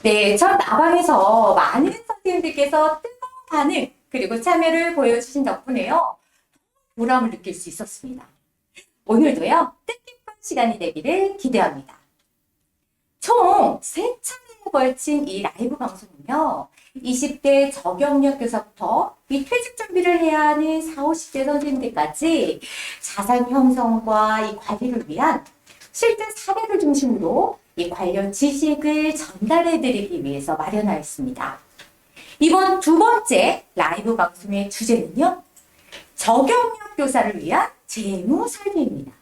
네, 첫 나방에서 많은 선생님들께서 뜨거운 반응 그리고 참여를 보여주신 덕분에요. 보람을 느낄 수 있었습니다. 오늘도요, 뜻깊은 시간이 되기를 기대합니다. 총 3차례에 걸친 이 라이브 방송은요, 20대 저경력 교사부터 이 퇴직 준비를 해야 하는 40, 50대 선생님들까지 자산 형성과 이 관리를 위한 실제 사례를 중심으로 이 관련 지식을 전달해 드리기 위해서 마련하였습니다. 이번 두 번째 라이브 방송의 주제는요, 저경력 교사를 위한 재무 설계입니다.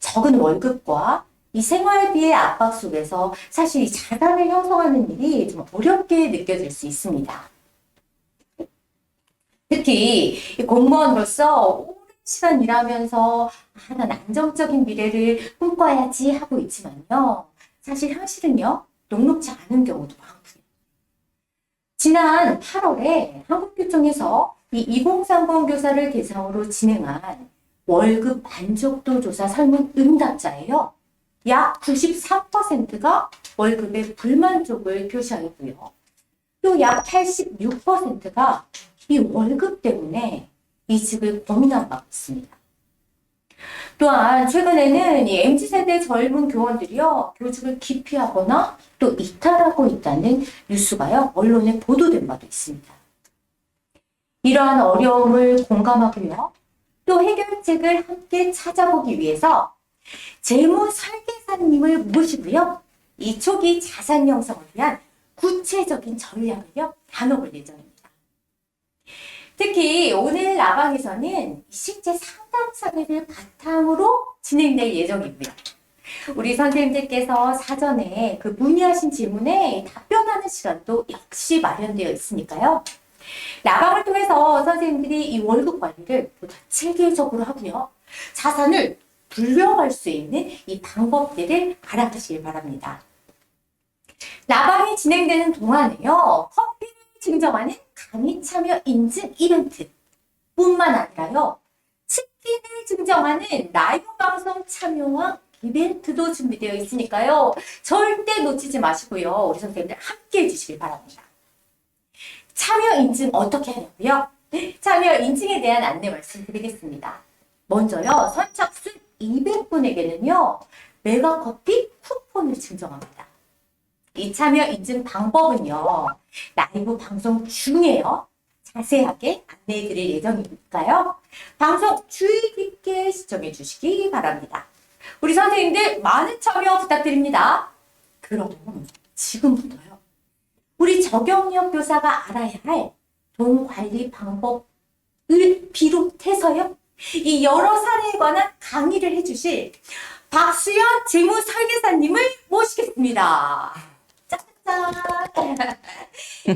적은 월급과 이 생활비의 압박 속에서 사실 이 자산을 형성하는 일이 좀 어렵게 느껴질 수 있습니다. 특히 공무원으로서 오랜 시간 일하면서 난 안정적인 미래를 꿈꿔야지 하고 있지만요. 사실 현실은요, 녹록지 않은 경우도 많고요. 지난 8월에 한국교총에서 이 2030 교사를 대상으로 진행한 월급 만족도 조사 설문 응답자예요. 약 93%가 월급에 불만족을 표시하였고요. 또 약 86%가 이 월급 때문에 이직을 고민한 바 있습니다. 또한 최근에는 이 MZ세대 젊은 교원들이요, 교직을 기피하거나 또 이탈하고 있다는 뉴스가요, 언론에 보도된 바도 있습니다. 이러한 어려움을 공감하고요, 또 해결책을 함께 찾아보기 위해서 재무 설계사님을 모시고요, 이 초기 자산 형성을 위한 구체적인 전략을요, 나눠볼 예정입니다. 특히 오늘 라방에서는 실제 상담 사례를 바탕으로 진행될 예정이고요. 우리 선생님들께서 사전에 그 문의하신 질문에 답변하는 시간도 역시 마련되어 있으니까요. 라방을 통해서 선생님들이 이 월급 관리를 보다 체계적으로 하고요, 자산을 불려갈 수 있는 이 방법들을 알아가시길 바랍니다. 라방이 진행되는 동안에요, 커피를 증정하는 강의 참여 인증 이벤트 뿐만 아니라요, 치킨을 증정하는 라이브 방송 참여와 이벤트도 준비되어 있으니까요, 절대 놓치지 마시고요, 우리 선생님들 함께 해주시길 바랍니다. 참여 인증 어떻게 하냐고요? 참여 인증에 대한 안내 말씀드리겠습니다. 먼저요, 선착순 200분에게는요, 메가커피 쿠폰을 증정합니다. 이 참여 인증 방법은요, 라이브 방송 중에요, 자세하게 안내해 드릴 예정이니까요, 방송 주의 깊게 시청해 주시기 바랍니다. 우리 선생님들 많은 참여 부탁드립니다. 그럼 지금부터요, 우리 저경력 교사가 알아야 할 돈 관리 방법을 비롯해서요, 이 여러 사례에 관한 강의를 해주실 박수연 재무 설계사님을 모시겠습니다. 짠짠!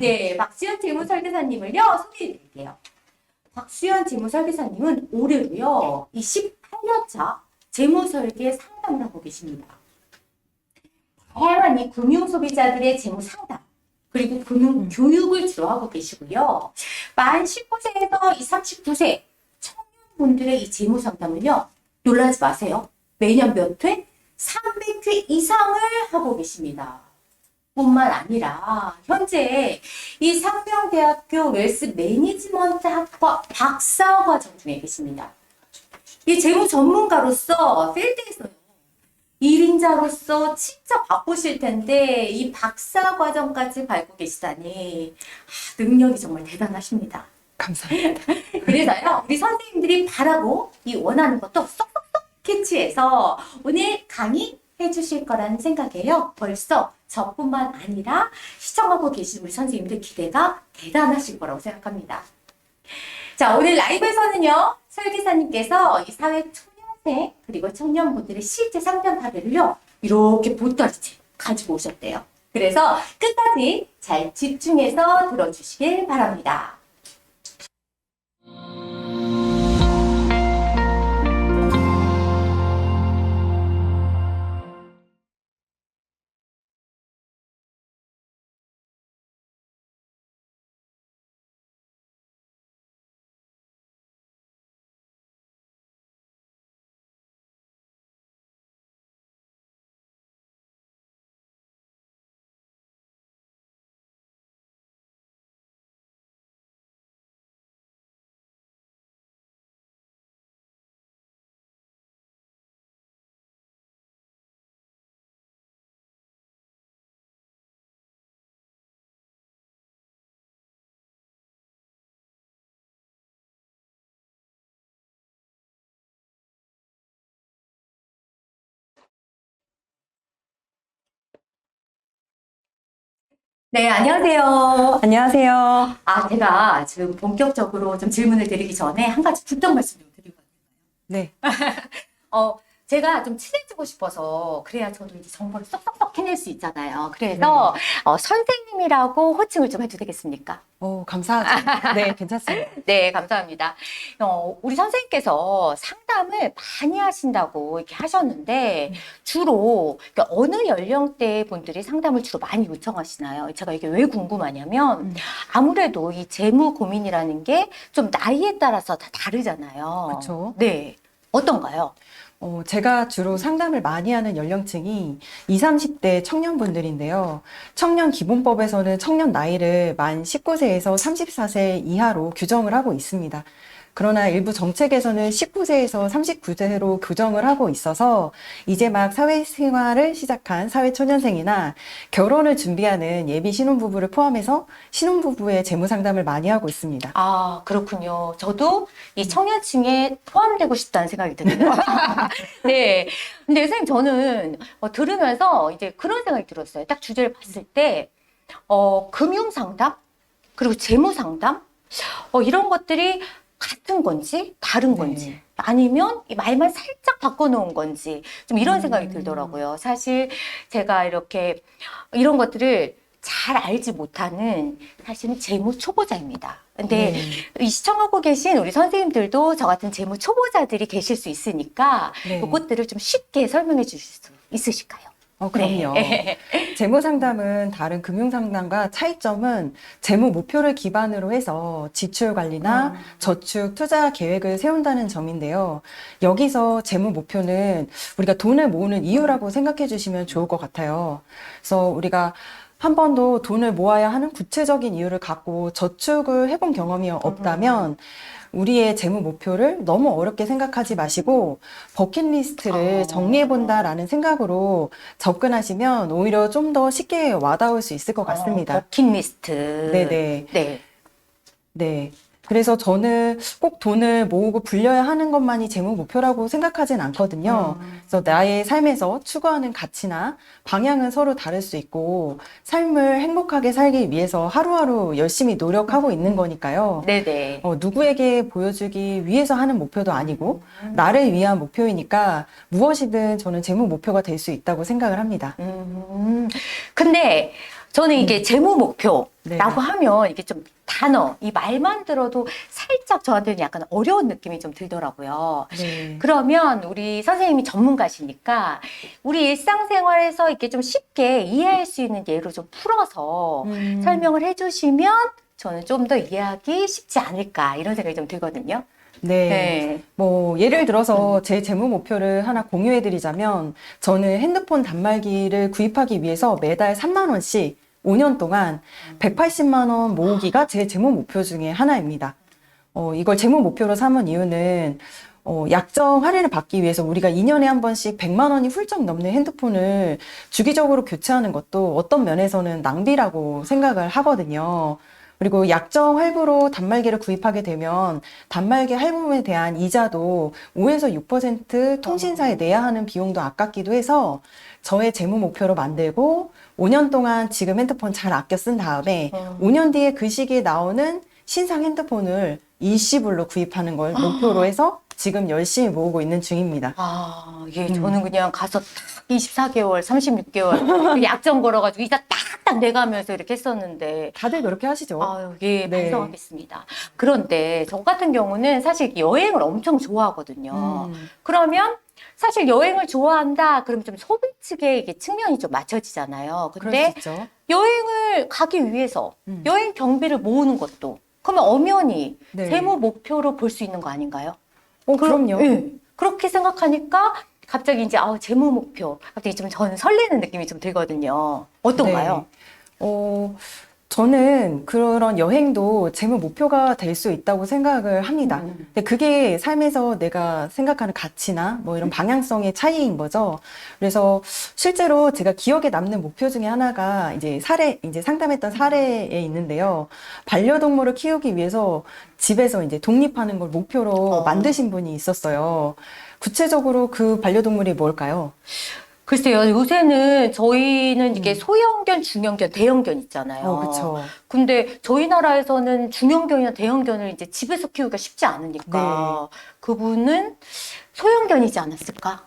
네, 박수연 재무 설계사님을요, 소개해 드릴게요. 박수연 재무 설계사님은 올해로요, 이 18년차 재무 설계 상담을 하고 계십니다. 다양한 이 금융 소비자들의 재무 상담, 그리고 금융 교육을 주로 하고 계시고요. 만 19세에서 39세 청년분들의 이 재무 상담은요, 놀라지 마세요. 매년 몇 회? 300회 이상을 하고 계십니다. 뿐만 아니라 현재 이 상명대학교 웰스 매니지먼트 학과 박사 과정 중에 계십니다. 이 재무 전문가로서 필드에서요. 1인자로서 진짜 바쁘실 텐데 이 박사 과정까지 밟고 계시다니 능력이 정말 대단하십니다. 감사합니다. 그래서요, 우리 선생님들이 바라고 이 원하는 것도 쏙쏙쏙 캐치해서 오늘 강의 해주실 거라는 생각이에요. 벌써 저뿐만 아니라 시청하고 계신 우리 선생님들 기대가 대단하실 거라고 생각합니다. 자, 오늘 라이브에서는요, 설계사님께서 이 사회 초년생 그리고 청년분들의 실제 상담 사례를요, 이렇게 보따리째 가지고 오셨대요. 그래서 끝까지 잘 집중해서 들어주시길 바랍니다. 네, 안녕하세요. 안녕하세요. 제가 지금 본격적으로 좀 질문을 드리기 전에 한 가지 부탁 말씀 좀 드리고 네. 제가 좀 친해지고 싶어서 그래야 저도 이제 정보를 쏙쏙쏙 해낼 수 있잖아요. 그래서 선생님이라고 호칭을 좀 해도 되겠습니까? 감사하죠. 네, 괜찮습니다. 네, 감사합니다. 우리 선생님께서 상담을 많이 하신다고 이렇게 하셨는데 주로 그러니까 어느 연령대 분들이 상담을 주로 많이 요청하시나요? 제가 이게 왜 궁금하냐면 아무래도 이 재무 고민이라는 게 좀 나이에 따라서 다 다르잖아요. 그렇죠. 네, 어떤가요? 제가 주로 상담을 많이 하는 연령층이 20, 30대 청년분들인데요. 청년 기본법에서는 청년 나이를 만 19세에서 34세 이하로 규정을 하고 있습니다. 그러나 일부 정책에서는 19세에서 39세로 규정을 하고 있어서 이제 막 사회생활을 시작한 사회초년생이나 결혼을 준비하는 예비 신혼부부를 포함해서 신혼부부의 재무상담을 많이 하고 있습니다. 아, 그렇군요. 저도 이 청년층에 포함되고 싶다는 생각이 드네요. 네. 근데 선생님, 저는 들으면서 이제 그런 생각이 들었어요. 딱 주제를 봤을 때, 금융상담? 그리고 재무상담? 이런 것들이 같은 건지, 다른 건지, 아니면 이 말만 살짝 바꿔놓은 건지, 좀 이런 생각이 들더라고요. 사실 제가 이렇게 이런 것들을 잘 알지 못하는 사실은 재무 초보자입니다. 근데 이 시청하고 계신 우리 선생님들도 저 같은 재무 초보자들이 계실 수 있으니까 그것들을 좀 쉽게 설명해 주실 수 있으실까요? 그럼요. 네. 재무 상담은 다른 금융 상담과 차이점은 재무 목표를 기반으로 해서 지출 관리나 저축, 투자 계획을 세운다는 점인데요. 여기서 재무 목표는 우리가 돈을 모으는 이유라고 생각해 주시면 좋을 것 같아요. 그래서 우리가 한 번도 돈을 모아야 하는 구체적인 이유를 갖고 저축을 해본 경험이 없다면 우리의 재무 목표를 너무 어렵게 생각하지 마시고 버킷리스트를 정리해본다라는 생각으로 접근하시면 오히려 좀 더 쉽게 와닿을 수 있을 것 같습니다. 버킷리스트. 네네. 네. 네. 그래서 저는 꼭 돈을 모으고 불려야 하는 것만이 재무 목표라고 생각하진 않거든요. 그래서 나의 삶에서 추구하는 가치나 방향은 서로 다를 수 있고 삶을 행복하게 살기 위해서 하루하루 열심히 노력하고 있는 거니까요. 네네. 누구에게 보여주기 위해서 하는 목표도 아니고 나를 위한 목표이니까 무엇이든 저는 재무 목표가 될 수 있다고 생각을 합니다. 근데 저는 이게 재무 목표라고 네. 하면 이게 좀 단어, 이 말만 들어도 살짝 저한테는 약간 어려운 느낌이 좀 들더라고요. 네. 그러면 우리 선생님이 전문가시니까 우리 일상생활에서 이렇게 좀 쉽게 이해할 수 있는 예로 좀 풀어서 설명을 해주시면 저는 좀 더 이해하기 쉽지 않을까 이런 생각이 좀 들거든요. 네. 네. 뭐, 예를 들어서 제 재무 목표를 하나 공유해 드리자면, 저는 핸드폰 단말기를 구입하기 위해서 매달 3만 원씩 5년 동안 180만 원 모으기가 제 재무 목표 중에 하나입니다. 이걸 재무 목표로 삼은 이유는, 약정 할인을 받기 위해서 우리가 2년에 한 번씩 100만 원이 훌쩍 넘는 핸드폰을 주기적으로 교체하는 것도 어떤 면에서는 낭비라고 생각을 하거든요. 그리고 약정 할부로 단말기를 구입하게 되면 단말기 할부에 대한 이자도 5에서 6% 통신사에 내야 하는 비용도 아깝기도 해서 저의 재무 목표로 만들고 5년 동안 지금 핸드폰 잘 아껴 쓴 다음에 5년 뒤에 그 시기에 나오는 신상 핸드폰을 일시불로 구입하는 걸 목표로 해서 지금 열심히 모으고 있는 중입니다. 예, 저는 그냥 가서 딱 24개월, 36개월 약정 걸어가지고 이자 딱딱 내가면서 이렇게 했었는데 다들 그렇게 하시죠? 예, 네. 반성하겠습니다. 그런데 저 같은 경우는 사실 여행을 엄청 좋아하거든요. 그러면 사실 여행을 좋아한다 그러면 좀 소비 측의 이게 측면이 좀 맞춰지잖아요. 그럴 근데 수 있죠. 여행을 가기 위해서 여행 경비를 모으는 것도 그러면 엄연히 네. 재무 목표로 볼 수 있는 거 아닌가요? 그럼요. 예. 그렇게 생각하니까 갑자기 이제 재무 목표 갑자기 좀 저는 설레는 느낌이 좀 들거든요. 어떤가요? 네. 저는 그런 여행도 재무 목표가 될 수 있다고 생각을 합니다. 근데 그게 삶에서 내가 생각하는 가치나 뭐 이런 방향성의 차이인 거죠. 그래서 실제로 제가 기억에 남는 목표 중에 하나가 이제 상담했던 사례에 있는데요. 반려동물을 키우기 위해서 집에서 이제 독립하는 걸 목표로 만드신 분이 있었어요. 구체적으로 그 반려동물이 뭘까요? 글쎄요, 요새는 저희는 이게 소형견, 중형견, 대형견 있잖아요. 그쵸. 근데 저희 나라에서는 중형견이나 대형견을 이제 집에서 키우기가 쉽지 않으니까 그분은 소형견이지 않았을까?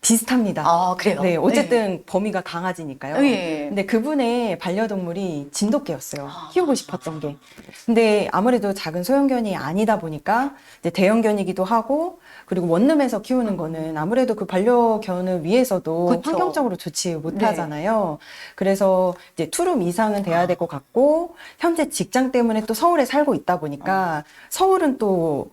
비슷합니다. 그래요? 네, 어쨌든 범위가 강아지니까요. 예. 근데 그분의 반려동물이 진돗개였어요. 키우고 싶었던 게. 근데 아무래도 작은 소형견이 아니다 보니까 이제 대형견이기도 하고, 그리고 원룸에서 키우는 거는 아무래도 그 반려견을 위해서도 그쵸. 환경적으로 좋지 못하잖아요. 그래서 이제 투룸 이상은 돼야 될 것 같고, 현재 직장 때문에 또 서울에 살고 있다 보니까 서울은 또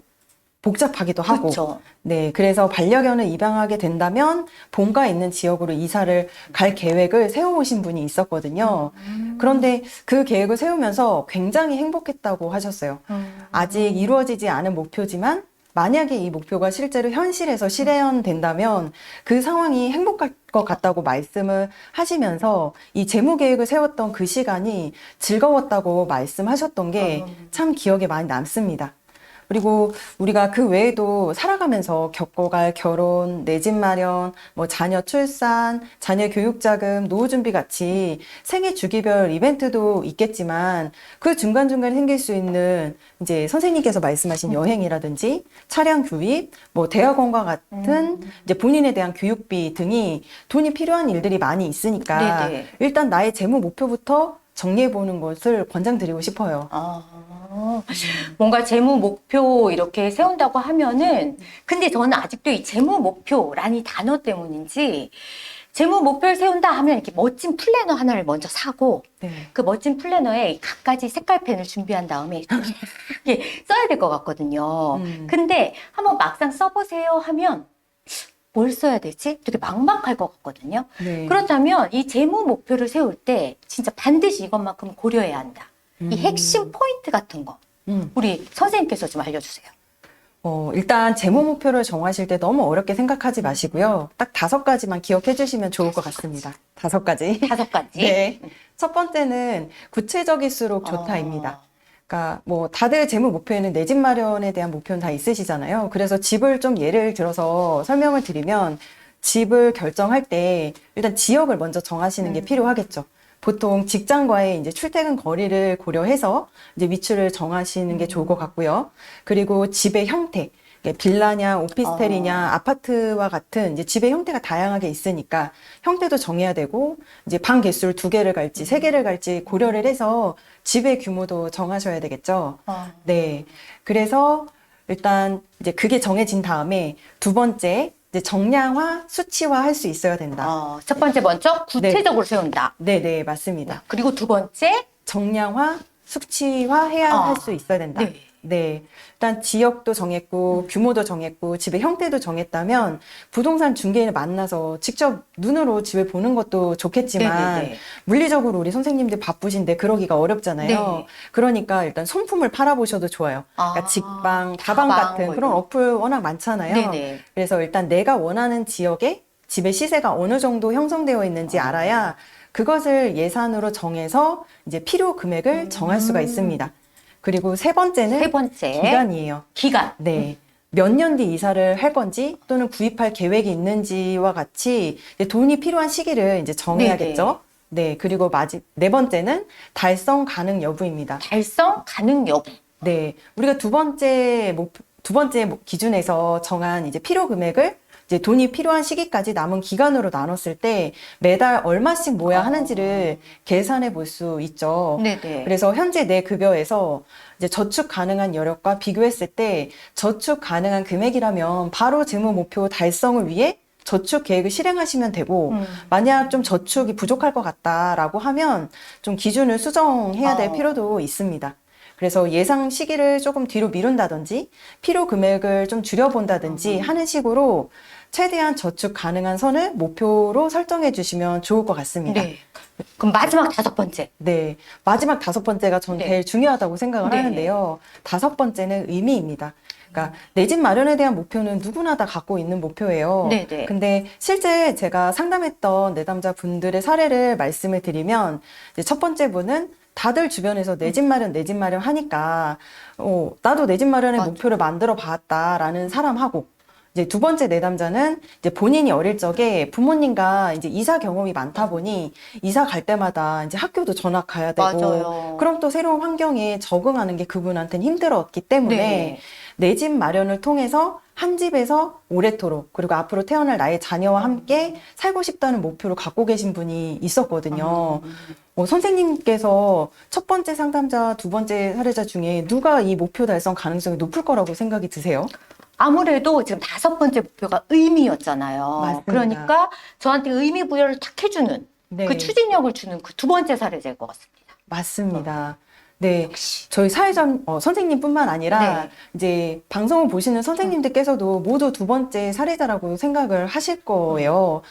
복잡하기도 하고. 그쵸. 네, 그래서 반려견을 입양하게 된다면 본가 있는 지역으로 이사를 갈 계획을 세워오신 분이 있었거든요. 그런데 그 계획을 세우면서 굉장히 행복했다고 하셨어요. 아직 이루어지지 않은 목표지만 만약에 이 목표가 실제로 현실에서 실현된다면 그 상황이 행복할 것 같다고 말씀을 하시면서 이 재무 계획을 세웠던 그 시간이 즐거웠다고 말씀하셨던 게 참 기억에 많이 남습니다. 그리고 우리가 그 외에도 살아가면서 겪어갈 결혼, 내 집 마련, 뭐 자녀 출산, 자녀 교육자금, 노후준비 같이 생애 주기별 이벤트도 있겠지만 그 중간중간에 생길 수 있는 이제 선생님께서 말씀하신 여행이라든지 차량 구입, 뭐 대학원과 같은 이제 본인에 대한 교육비 등이 돈이 필요한 일들이 많이 있으니까 네네. 일단 나의 재무 목표부터 정리해보는 것을 권장드리고 싶어요. 뭔가 재무 목표 이렇게 세운다고 하면은 근데 저는 아직도 이 재무 목표라는 이 단어 때문인지 재무 목표를 세운다 하면 이렇게 멋진 플래너 하나를 먼저 사고 네. 그 멋진 플래너에 각가지 색깔펜을 준비한 다음에 이렇게 써야 될 것 같거든요. 근데 한번 막상 써보세요 하면 뭘 써야 되지? 되게 막막할 것 같거든요. 네. 그렇다면 이 재무 목표를 세울 때 진짜 반드시 이것만큼 고려해야 한다. 이 핵심 포인트 같은 거 우리 선생님께서 좀 알려주세요. 일단 재무 목표를 정하실 때 너무 어렵게 생각하지 마시고요. 딱 5가지만 기억해 주시면 좋을 것 같습니다. 5가지. 5가지. 네. 첫 번째는 구체적일수록 좋다입니다. 그러니까 뭐 다들 재무 목표에는 내 집 마련에 대한 목표는 다 있으시잖아요. 그래서 집을 좀 예를 들어서 설명을 드리면 집을 결정할 때 일단 지역을 먼저 정하시는 게 필요하겠죠. 보통 직장과의 이제 출퇴근 거리를 고려해서 이제 위치를 정하시는 게 좋을 것 같고요. 그리고 집의 형태. 빌라냐, 오피스텔이냐, 아파트와 같은 이제 집의 형태가 다양하게 있으니까 형태도 정해야 되고 이제 방 개수를 2개를 갈지 3개를 갈지 고려를 해서 집의 규모도 정하셔야 되겠죠. 네. 그래서 일단 이제 그게 정해진 다음에 두 번째 이제 정량화, 수치화 할 수 있어야 된다. 첫 번째 먼저 구체적으로 세운다. 네, 맞습니다. 그리고 두 번째 정량화, 수치화해야 할 수 있어야 된다. 네. 네. 일단 지역도 정했고, 규모도 정했고, 집의 형태도 정했다면, 부동산 중개인을 만나서 직접 눈으로 집을 보는 것도 좋겠지만, 네네네. 물리적으로 우리 선생님들 바쁘신데 그러기가 어렵잖아요. 네. 그러니까 일단 손품을 팔아보셔도 좋아요. 그러니까 직방, 다방 같은 뭐 그런 이런. 어플 워낙 많잖아요. 네네. 그래서 일단 내가 원하는 지역에 집의 시세가 어느 정도 형성되어 있는지 알아야 그것을 예산으로 정해서 이제 필요 금액을 정할 수가 있습니다. 그리고 세 번째는 세 번째 기간이에요. 기간. 네. 몇 년 뒤 이사를 할 건지 또는 구입할 계획이 있는지와 같이 이제 돈이 필요한 시기를 이제 정해야겠죠. 네. 그리고 네 번째는 달성 가능 여부입니다. 달성 가능 여부. 네. 우리가 두 번째 기준에서 정한 이제 필요 금액을 이제 돈이 필요한 시기까지 남은 기간으로 나눴을 때 매달 얼마씩 모아야 하는지를 계산해 볼 수 있죠. 네네. 그래서 현재 내 급여에서 이제 저축 가능한 여력과 비교했을 때 저축 가능한 금액이라면 바로 재무 목표 달성을 위해 저축 계획을 실행하시면 되고 만약 좀 저축이 부족할 것 같다라고 하면 좀 기준을 수정해야 될 필요도 있습니다. 그래서 예상 시기를 조금 뒤로 미룬다든지 필요 금액을 좀 줄여본다든지 하는 식으로 최대한 저축 가능한 선을 목표로 설정해 주시면 좋을 것 같습니다. 네. 그럼 마지막 5번째. 네. 마지막 5번째가 전 제일 중요하다고 생각을 네. 하는데요. 5번째는 의미입니다. 그러니까 내 집 마련에 대한 목표는 누구나 다 갖고 있는 목표예요. 네네. 근데 실제 제가 상담했던 내담자 분들의 사례를 말씀을 드리면 이제 첫 번째 분은 다들 주변에서 내 집 마련 하니까 나도 내 집 마련의 목표를 만들어 봤다라는 사람하고 이제 두 번째 내담자는 이제 본인이 어릴 적에 부모님과 이제 이사 경험이 많다 보니 이사 갈 때마다 이제 학교도 전학 가야 되고 맞아요. 그럼 또 새로운 환경에 적응하는 게 그분한테는 힘들었기 때문에 네. 내 집 마련을 통해서 한 집에서 오래도록 그리고 앞으로 태어날 나의 자녀와 함께 살고 싶다는 목표를 갖고 계신 분이 있었거든요. 선생님께서 첫 번째 상담자, 두 번째 사례자 중에 누가 이 목표 달성 가능성이 높을 거라고 생각이 드세요? 아무래도 지금 5번째 목표가 의미였잖아요. 맞습니다. 그러니까 저한테 의미 부여를 탁 해주는 네. 그 추진력을 주는 그 두 번째 사례자일 것 같습니다. 맞습니다. 네. 저희 사회자 선생님뿐만 아니라 네. 이제 방송을 보시는 선생님들께서도 모두 두 번째 사례자라고 생각을 하실 거예요.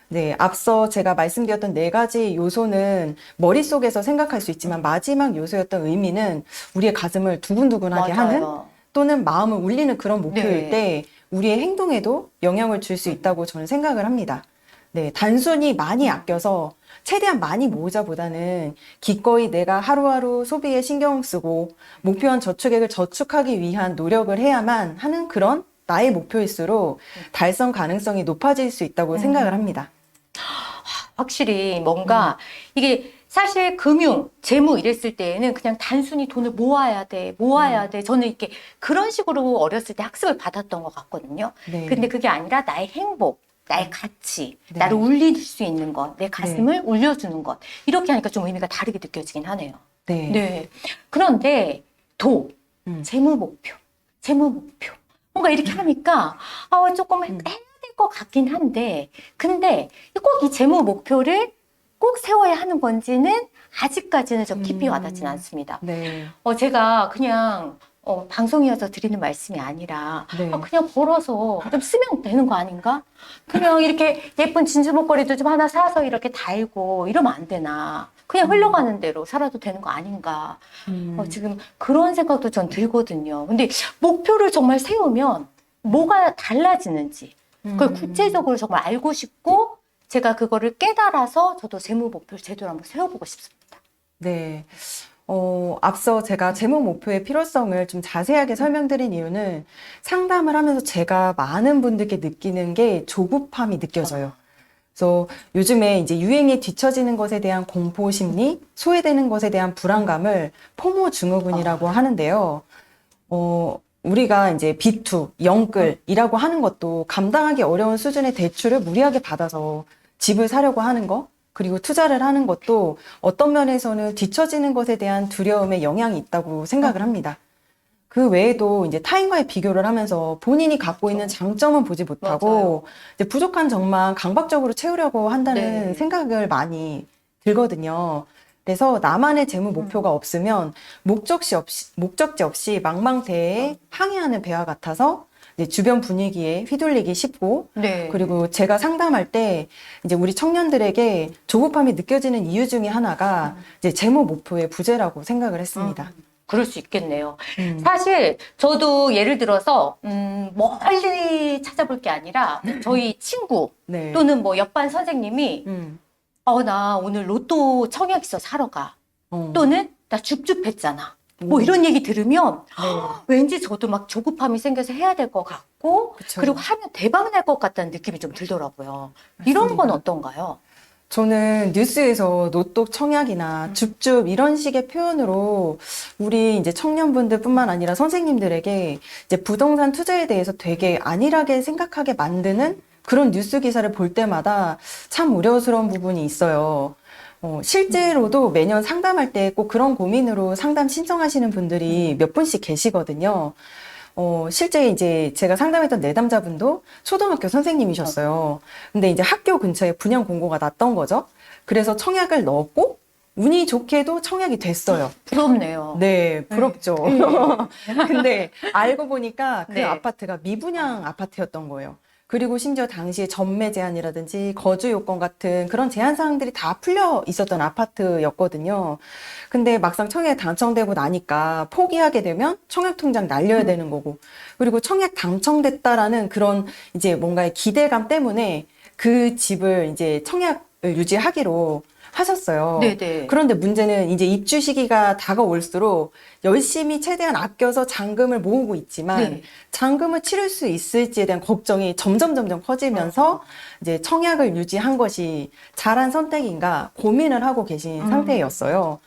네. 앞서 제가 말씀드렸던 4가지 요소는 머릿속에서 생각할 수 있지만 마지막 요소였던 의미는 우리의 가슴을 두근두근하게 하는 또는 마음을 울리는 그런 목표일 네. 때 우리의 행동에도 영향을 줄 수 있다고 저는 생각을 합니다. 네, 단순히 많이 아껴서 최대한 많이 모으자보다는 기꺼이 내가 하루하루 소비에 신경 쓰고 목표한 저축액을 저축하기 위한 노력을 해야만 하는 그런 나의 목표일수록 달성 가능성이 높아질 수 있다고 생각을 합니다. 확실히 뭔가 이게 사실 금융, 재무 이랬을 때에는 그냥 단순히 돈을 모아야 돼. 저는 이렇게 그런 식으로 어렸을 때 학습을 받았던 것 같거든요. 네. 근데 그게 아니라 나의 행복, 나의 가치, 네. 나를 울릴 수 있는 것, 내 가슴을 울려주는 것. 이렇게 하니까 좀 의미가 다르게 느껴지긴 하네요. 네. 네. 그런데 재무 목표. 뭔가 이렇게 하니까 조금 해야 될 것 같긴 한데 근데 꼭 이 재무 목표를 꼭 세워야 하는 건지는 아직까지는 좀 깊이 와닿진 않습니다. 네. 제가 그냥 방송이어서 드리는 말씀이 아니라 네. 그냥 벌어서 좀 쓰면 되는 거 아닌가? 그냥 이렇게 예쁜 진주 목걸이도 좀 하나 사서 이렇게 달고 이러면 안 되나? 그냥 흘러가는 대로 살아도 되는 거 아닌가? 지금 그런 생각도 전 들거든요. 근데 목표를 정말 세우면 뭐가 달라지는지 그걸 구체적으로 정말 알고 싶고 제가 그거를 깨달아서 저도 재무 목표를 제대로 한번 세워보고 싶습니다. 네. 앞서 제가 재무 목표의 필요성을 좀 자세하게 설명드린 이유는 상담을 하면서 제가 많은 분들께 느끼는 게 조급함이 느껴져요. 그래서 요즘에 이제 유행에 뒤처지는 것에 대한 공포 심리, 소외되는 것에 대한 불안감을 포모 증후군이라고 하는데요. 우리가 이제 B2, 영끌이라고 하는 것도 감당하기 어려운 수준의 대출을 무리하게 받아서 집을 사려고 하는 거, 그리고 투자를 하는 것도 어떤 면에서는 뒤처지는 것에 대한 두려움의 영향이 있다고 생각을 합니다. 그 외에도 이제 타인과의 비교를 하면서 본인이 갖고 있는 장점은 보지 못하고 이제 부족한 점만 강박적으로 채우려고 한다는 네. 생각을 많이 들거든요. 그래서 나만의 재무 목표가 없으면 목적지 없이 망망대해에 항해하는 배와 같아서 이제 주변 분위기에 휘둘리기 쉽고, 네. 그리고 제가 상담할 때 이제 우리 청년들에게 조급함이 느껴지는 이유 중에 하나가 이제 재무 목표의 부재라고 생각을 했습니다. 그럴 수 있겠네요. 음. 사실 저도 예를 들어서 멀리 찾아볼 게 아니라 저희 친구 네. 또는 뭐 옆반 선생님이 나 오늘 로또 청약 있어 사러 가. 또는 나 줍줍했잖아. 뭐 이런 얘기 들으면 왠지 저도 막 조급함이 생겨서 해야 될 것 같고 그쵸. 그리고 하면 대박 날 것 같다는 느낌이 좀 들더라고요. 이런 건 어떤가요? 저는 뉴스에서 로또 청약이나 줍줍 이런 식의 표현으로 우리 이제 청년분들뿐만 아니라 선생님들에게 이제 부동산 투자에 대해서 되게 안일하게 생각하게 만드는 그런 뉴스 기사를 볼 때마다 참 우려스러운 부분이 있어요. 실제로도 매년 상담할 때 꼭 그런 고민으로 상담 신청하시는 분들이 몇 분씩 계시거든요. 실제 이제 제가 상담했던 내담자분도 초등학교 선생님이셨어요. 근데 이제 학교 근처에 분양 공고가 났던 거죠. 그래서 청약을 넣었고, 운이 좋게도 청약이 됐어요. 부럽네요. 네, 부럽죠. 근데 알고 보니까 그 네. 아파트가 미분양 아파트였던 거예요. 그리고 심지어 당시에 전매 제한이라든지 거주 요건 같은 그런 제한 사항들이 다 풀려 있었던 아파트였거든요. 근데 막상 청약에 당첨되고 나니까 포기하게 되면 청약 통장 날려야 되는 거고, 그리고 청약 당첨됐다라는 그런 이제 뭔가의 기대감 때문에 그 집을 이제 청약을 유지하기로 하셨어요. 네네. 그런데 문제는 이제 입주 시기가 다가올수록 열심히 최대한 아껴서 잔금을 모으고 있지만 네. 잔금을 치를 수 있을지에 대한 걱정이 점점 커지면서 이제 청약을 유지한 것이 잘한 선택인가 고민을 하고 계신 상태였어요.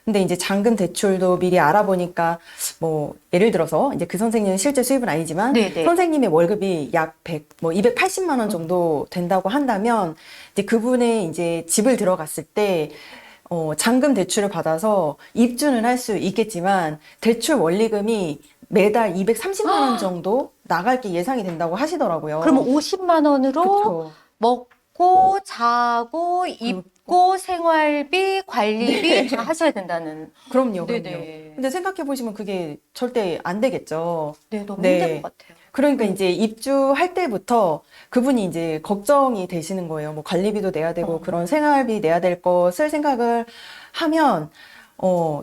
근데 이제 잔금 대출도 미리 알아보니까 뭐 예를 들어서 이제 그 선생님은 실제 수입은 아니지만 네네. 선생님의 월급이 약 100, 뭐 280만 원 정도 된다고 한다면 이제 그분의 이제 집을 들어갔을 때 잔금 대출을 받아서 입주는 할 수 있겠지만 대출 원리금이 매달 230만 원 정도 나갈 게 예상이 된다고 하시더라고요. 그러면 50만 원으로 그쵸. 먹고 자고 입고 생활비, 관리비 다 하셔야 된다는. 그럼요. 네네. 근데 생각해 보시면 그게 절대 안 되겠죠. 네, 너무 네. 힘들 것 같아요. 그러니까 이제 입주할 때부터 그분이 이제 걱정이 되시는 거예요. 뭐 관리비도 내야 되고 그런 생활비 내야 될 것을 생각을 하면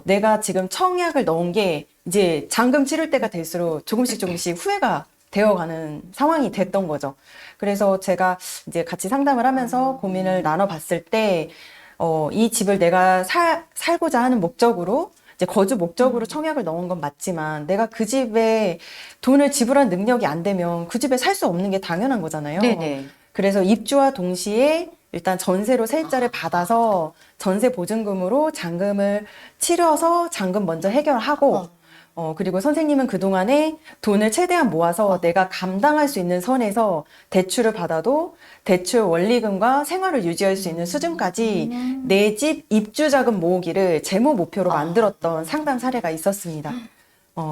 내가 지금 청약을 넣은 게 이제 잔금 치를 때가 될수록 조금씩 후회가 되어가는 상황이 됐던 거죠. 그래서 제가 이제 같이 상담을 하면서 고민을 나눠봤을 때 이 집을 내가 살고자 하는 목적으로 이제 거주 목적으로 청약을 넣은 건 맞지만 내가 그 집에 돈을 지불할 능력이 안 되면 그 집에 살 수 없는 게 당연한 거잖아요. 네네. 그래서 입주와 동시에 일단 전세로 세입자를 받아서 전세 보증금으로 잔금을 치러서 잔금 먼저 해결하고 그리고 선생님은 그동안에 돈을 최대한 모아서 내가 감당할 수 있는 선에서 대출을 받아도 대출 원리금과 생활을 유지할 수 있는 수준까지 내 집 입주 자금 모으기를 재무 목표로 만들었던 상담 사례가 있었습니다.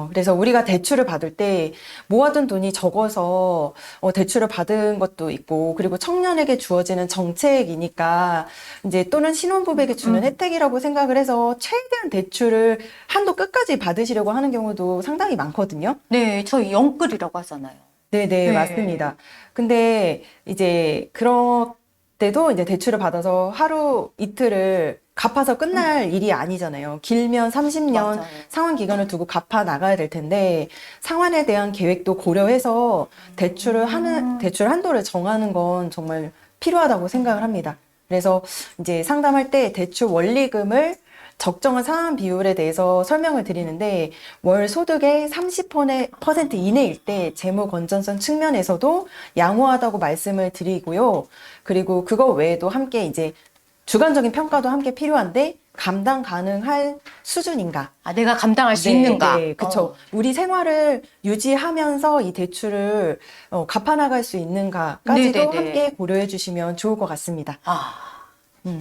그래서 우리가 대출을 받을 때 모아둔 돈이 적어서 대출을 받은 것도 있고, 그리고 청년에게 주어지는 정책이니까 이제 또는 신혼부부에게 주는 혜택이라고 생각을 해서 최대한 대출을 한도 끝까지 받으시려고 하는 경우도 상당히 많거든요. 네, 저희 영끌이라고 하잖아요. 네네, 네. 맞습니다. 근데 이제 그럴 때도 이제 대출을 받아서 하루 이틀을 갚아서 끝날 일이 아니잖아요. 길면 30년 맞아요. 상환 기간을 두고 갚아 나가야 될 텐데 상환에 대한 계획도 고려해서 대출 한도를 정하는 건 정말 필요하다고 생각을 합니다. 그래서 이제 상담할 때 대출 원리금을 적정한 상환 비율에 대해서 설명을 드리는데 월 소득의 30% 이내일 때 재무 건전성 측면에서도 양호하다고 말씀을 드리고요. 그리고 그거 외에도 함께 이제 주관적인 평가도 함께 필요한데 감당 가능할 수준인가? 아, 내가 감당할 수 네, 있는가? 네, 그렇죠. 우리 생활을 유지하면서 이 대출을 갚아나갈 수 있는가까지도 네네네. 함께 고려해 주시면 좋을 것 같습니다. 아, 음.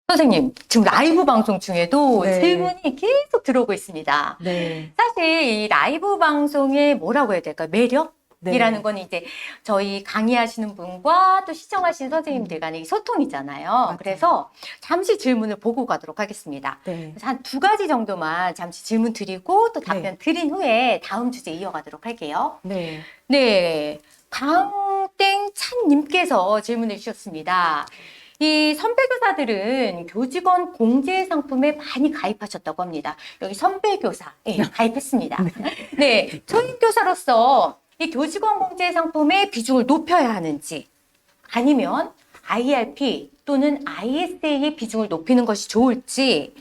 선생님, 지금 라이브 방송 중에도 네. 질문이 계속 들어오고 있습니다. 네. 사실 이 라이브 방송의 뭐라고 해야 될까요? 매력이라는 네. 건 이제 저희 강의하시는 분과 또 시청하시는 선생님들 간의 이 소통이잖아요. 맞아요. 그래서 잠시 질문을 보고 가도록 하겠습니다. 네. 그래서 한 두 가지 정도만 잠시 질문 드리고 또 답변 드린 후에 다음 주제 이어가도록 할게요. 네. 네, 강땡찬님께서 질문을 주셨습니다. 이 선배교사들은 교직원 공제 상품에 많이 가입하셨다고 합니다. 여기 선배교사, 예, 가입했습니다. 네, 초임교사로서 이 교직원 공제 상품의 비중을 높여야 하는지 아니면 IRP 또는 ISA의 비중을 높이는 것이 좋을지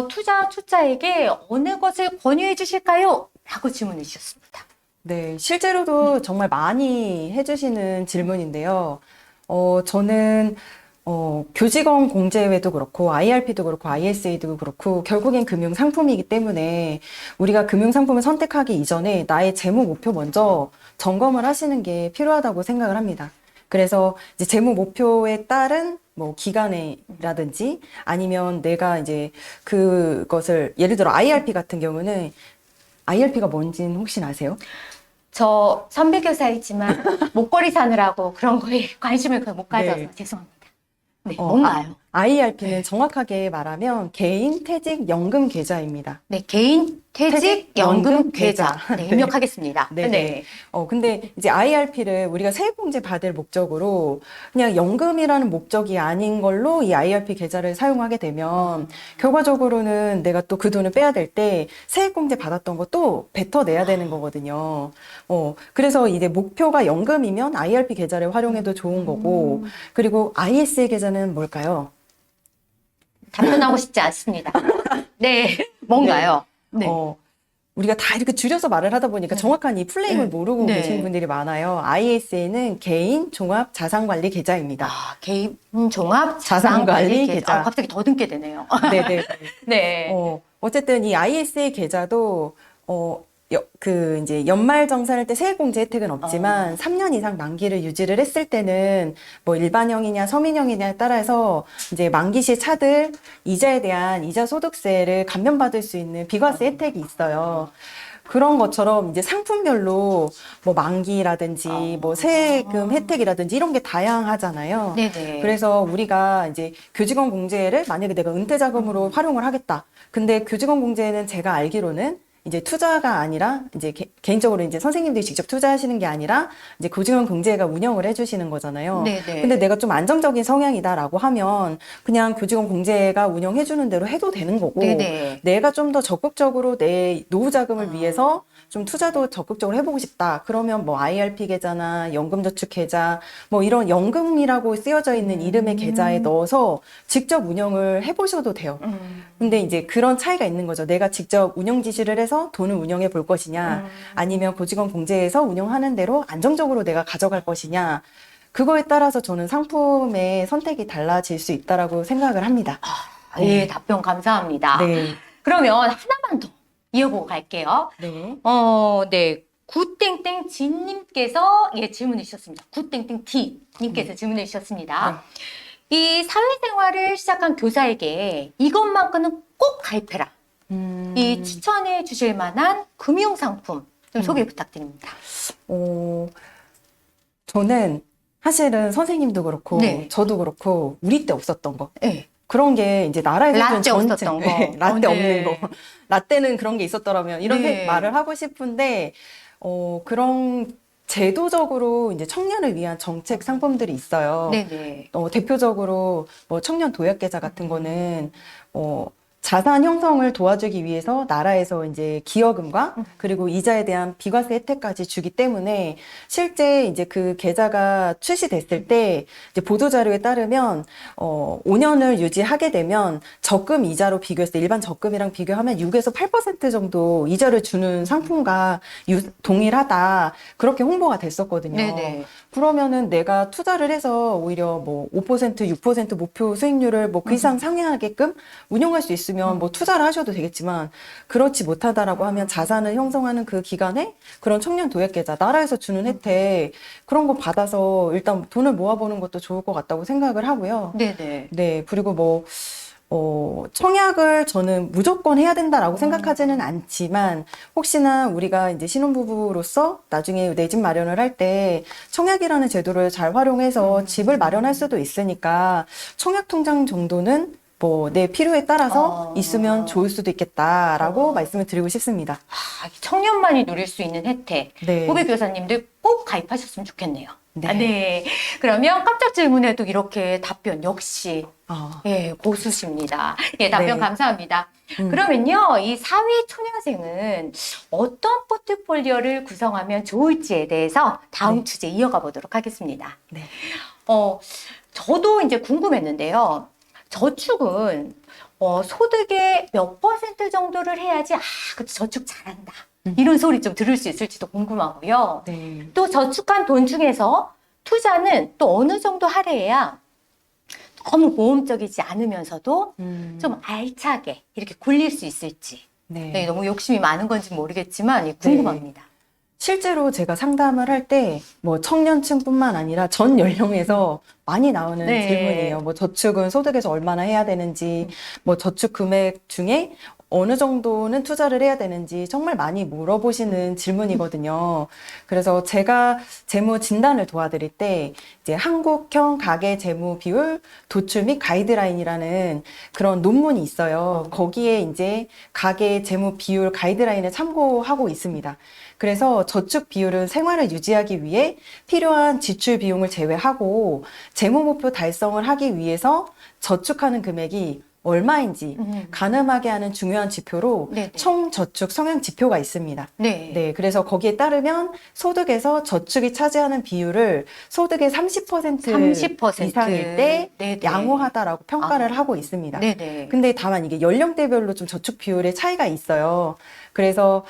투자자에게 어느 것을 권유해 주실까요? 라고 질문해 주셨습니다. 네, 실제로도 정말 많이 해주시는 질문인데요. 저는, 교직원 공제회도 그렇고, IRP도 그렇고, ISA도 그렇고, 결국엔 금융 상품이기 때문에 우리가 금융 상품을 선택하기 이전에 나의 재무 목표 먼저 점검을 하시는 게 필요하다고 생각을 합니다. 그래서 이제 재무 목표에 따른 뭐 기간이라든지 아니면 내가 이제 그것을 예를 들어 IRP 같은 경우는 IRP가 뭔지는 혹시 아세요? 저 선배교사이지만 목걸이 사느라고 그런 거에 관심을 거의 못 가져서 네. 죄송합니다. 네, 뭔가요? IRP는 정확하게 말하면 개인 퇴직 연금 계좌입니다. 네, 개인 퇴직 연금 계좌. 네, 네. 입력하겠습니다. 네. 네. 근데 이제 IRP를 우리가 세액공제 받을 목적으로 그냥 연금이라는 목적이 아닌 걸로 이 IRP 계좌를 사용하게 되면 결과적으로는 내가 또 그 돈을 빼야 될 때 세액공제 받았던 거 또 뱉어내야 되는 거거든요. 그래서 이제 목표가 연금이면 IRP 계좌를 활용해도 좋은 거고, 그리고 ISA 계좌는 뭘까요? 답변하고 싶지 않습니다. 네, 뭔가요? 네. 우리가 다 이렇게 줄여서 말을 하다 보니까 정확한 이 플레임을 모르고 네. 계시는 분들이 많아요. ISA는 개인 종합 자산관리 계좌입니다. 아, 개인 종합 자산관리 자산관리 계좌. 계좌. 갑자기 더듬게 되네요. 네네. 네. 어쨌든 이 ISA 계좌도 이제 연말정산할 때 세액공제 혜택은 없지만 3년 이상 만기를 유지를 했을 때는 뭐 일반형이냐 서민형이냐에 따라서 이제 만기 시 차들 이자에 대한 이자 소득세를 감면받을 수 있는 비과세 혜택이 있어요. 그런 것처럼 이제 상품별로 뭐 만기라든지 뭐 세금 혜택이라든지 이런 게 다양하잖아요. 네네. 그래서 우리가 이제 교직원 공제를 만약에 내가 은퇴 자금으로 활용을 하겠다. 근데 교직원 공제는 제가 알기로는 이제 투자가 아니라 이제 개인적으로 이제 선생님들이 직접 투자하시는 게 아니라 이제 교직원 공제가 운영을 해주시는 거잖아요. 네네. 근데 내가 좀 안정적인 성향이다라고 하면 그냥 교직원 공제가 운영해주는 대로 해도 되는 거고, 네네. 내가 좀 더 적극적으로 내 노후 자금을 위해서 좀 투자도 적극적으로 해보고 싶다. 그러면 뭐 IRP 계좌나 연금저축 계좌, 뭐 이런 연금이라고 쓰여져 있는 이름의 계좌에 넣어서 직접 운영을 해보셔도 돼요. 근데 이제 그런 차이가 있는 거죠. 내가 직접 운영 지시를 해서 돈을 운영해 볼 것이냐, 아니면 교직원 공제에서 운영하는 대로 안정적으로 내가 가져갈 것이냐, 그거에 따라서 저는 상품의 선택이 달라질 수 있다라고 생각을 합니다. 예, 답변 감사합니다. 네. 그러면 하나만 더 이어보고 갈게요. 네. 네. 구땡땡 진님께서 질문해 주셨습니다. 구땡땡 T님께서 질문해 주셨습니다. 이 사회생활을 시작한 교사에게 이것만큼은 꼭 가입해라. 이 추천해 주실 만한 금융상품 좀 소개 부탁드립니다. 저는 사실은 선생님도 그렇고, 네. 저도 그렇고, 우리 때 없었던 거. 네. 그런 게 이제 나라에서 라떼 없었던 거. 네, 라떼 네. 없는 거. 라떼는 그런 게 있었더라면 이런 네. 말을 하고 싶은데 그런 제도적으로 이제 청년을 위한 정책 상품들이 있어요. 네네. 대표적으로 뭐 청년 도약계좌 같은 거는 자산 형성을 도와주기 위해서 나라에서 이제 기여금과 그리고 이자에 대한 비과세 혜택까지 주기 때문에 실제 이제 그 계좌가 출시됐을 때 이제 보도자료에 따르면 5년을 유지하게 되면 적금 이자로 비교했을 때 일반 적금이랑 비교하면 6에서 8% 정도 이자를 주는 상품과 동일하다. 그렇게 홍보가 됐었거든요. 네네. 그러면은 내가 투자를 해서 오히려 뭐 5%, 6% 목표 수익률을 뭐 그 이상 상회하게끔 운용할 수 있으면 뭐 투자를 하셔도 되겠지만 그렇지 못하다라고 하면 자산을 형성하는 그 기간에 그런 청년 도약계좌, 나라에서 주는 혜택 그런 거 받아서 일단 돈을 모아보는 것도 좋을 것 같다고 생각을 하고요. 네네. 네, 그리고 뭐 청약을 저는 무조건 해야 된다라고 생각하지는 않지만 혹시나 우리가 이제 신혼부부로서 나중에 내 집 마련을 할 때 청약이라는 제도를 잘 활용해서 집을 마련할 수도 있으니까 청약통장 정도는 뭐 내 필요에 따라서 있으면 좋을 수도 있겠다라고 말씀을 드리고 싶습니다. 청년만이 누릴 수 있는 혜택. 네. 고객 교사님들 꼭 가입하셨으면 좋겠네요. 네. 네. 그러면 깜짝 질문에도 이렇게 답변 역시 예, 고수십니다. 예, 답변 네. 감사합니다. 그러면요, 이 사회 초년생은 어떤 포트폴리오를 구성하면 좋을지에 대해서 다음 네. 주제 이어가 보도록 하겠습니다. 네. 저도 이제 궁금했는데요. 저축은 소득의 몇 퍼센트 정도를 해야지 그치, 저축 잘한다. 이런 소리 좀 들을 수 있을지도 궁금하고요. 네. 또 저축한 돈 중에서 투자는 또 어느 정도 할애해야 너무 모험적이지 않으면서도 좀 알차게 이렇게 굴릴 수 있을지. 네. 네, 너무 욕심이 많은 건지 모르겠지만 예, 궁금합니다. 실제로 제가 상담을 할 때 뭐 청년층뿐만 아니라 전 연령에서 많이 나오는 네. 질문이에요. 뭐 저축은 소득에서 얼마나 해야 되는지, 뭐 저축 금액 중에 어느 정도는 투자를 해야 되는지 정말 많이 물어보시는 질문이거든요. 그래서 제가 재무 진단을 도와드릴 때 이제 한국형 가계 재무 비율 도출 및 가이드라인이라는 그런 논문이 있어요. 거기에 이제 가계 재무 비율 가이드라인을 참고하고 있습니다. 그래서 저축 비율은 생활을 유지하기 위해 필요한 지출 비용을 제외하고 재무 목표 달성을 하기 위해서 저축하는 금액이 얼마인지 가늠하게 하는 중요한 지표로 네네. 총저축 성향 지표가 있습니다. 네. 네, 그래서 거기에 따르면 소득에서 저축이 차지하는 비율을 소득의 30% 30% 이상일 때 네네. 양호하다라고 평가를 하고 있습니다. 네네. 근데 다만 이게 연령대별로 좀 저축 비율의 차이가 있어요. 그래서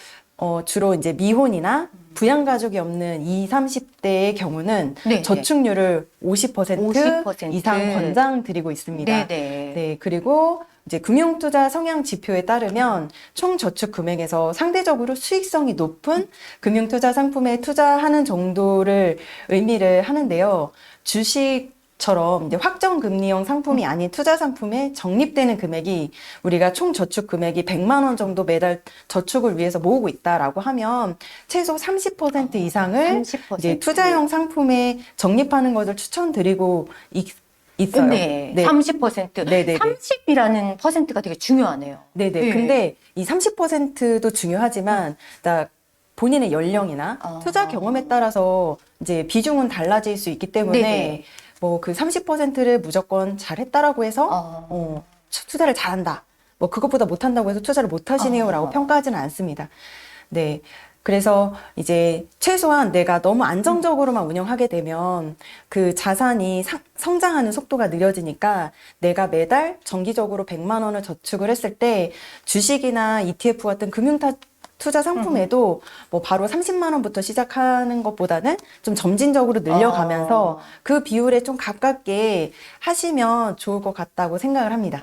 주로 이제 미혼이나 부양가족이 없는 20, 30대의 경우는 네, 저축률을 50% 50% 이상 권장드리고 있습니다. 네네. 네, 그리고 이제 금융투자 성향 지표에 따르면 총 저축 금액에서 상대적으로 수익성이 높은 금융투자 상품에 투자하는 정도를 의미를 하는데요. 주식처럼 이제 확정금리형 상품이 아닌 투자 상품에 적립되는 금액이 우리가 총 저축 금액이 100만 원 정도 매달 저축을 위해서 모으고 있다라고 하면 최소 30% 이상을 30%. 이제 투자형 상품에 적립하는 것을 추천드리고 있어요. 네, 네. 30%. 네네네. 30이라는 퍼센트가 되게 중요하네요. 네네. 네. 근데 이 30%도 중요하지만, 본인의 연령이나 투자 경험에 따라서 이제 비중은 달라질 수 있기 때문에 네네. 뭐 그 30%를 무조건 잘했다라고 해서 투자를 잘한다. 뭐 그것보다 못한다고 해서 투자를 못하시네요라고 평가하지는 않습니다. 네. 그래서 이제 최소한 내가 너무 안정적으로만 운영하게 되면 그 자산이 성장하는 속도가 느려지니까 내가 매달 정기적으로 100만 원을 저축을 했을 때 주식이나 ETF 같은 투자 상품에도 뭐 바로 30만 원부터 시작하는 것보다는 좀 점진적으로 늘려가면서 그 비율에 좀 가깝게 하시면 좋을 것 같다고 생각을 합니다.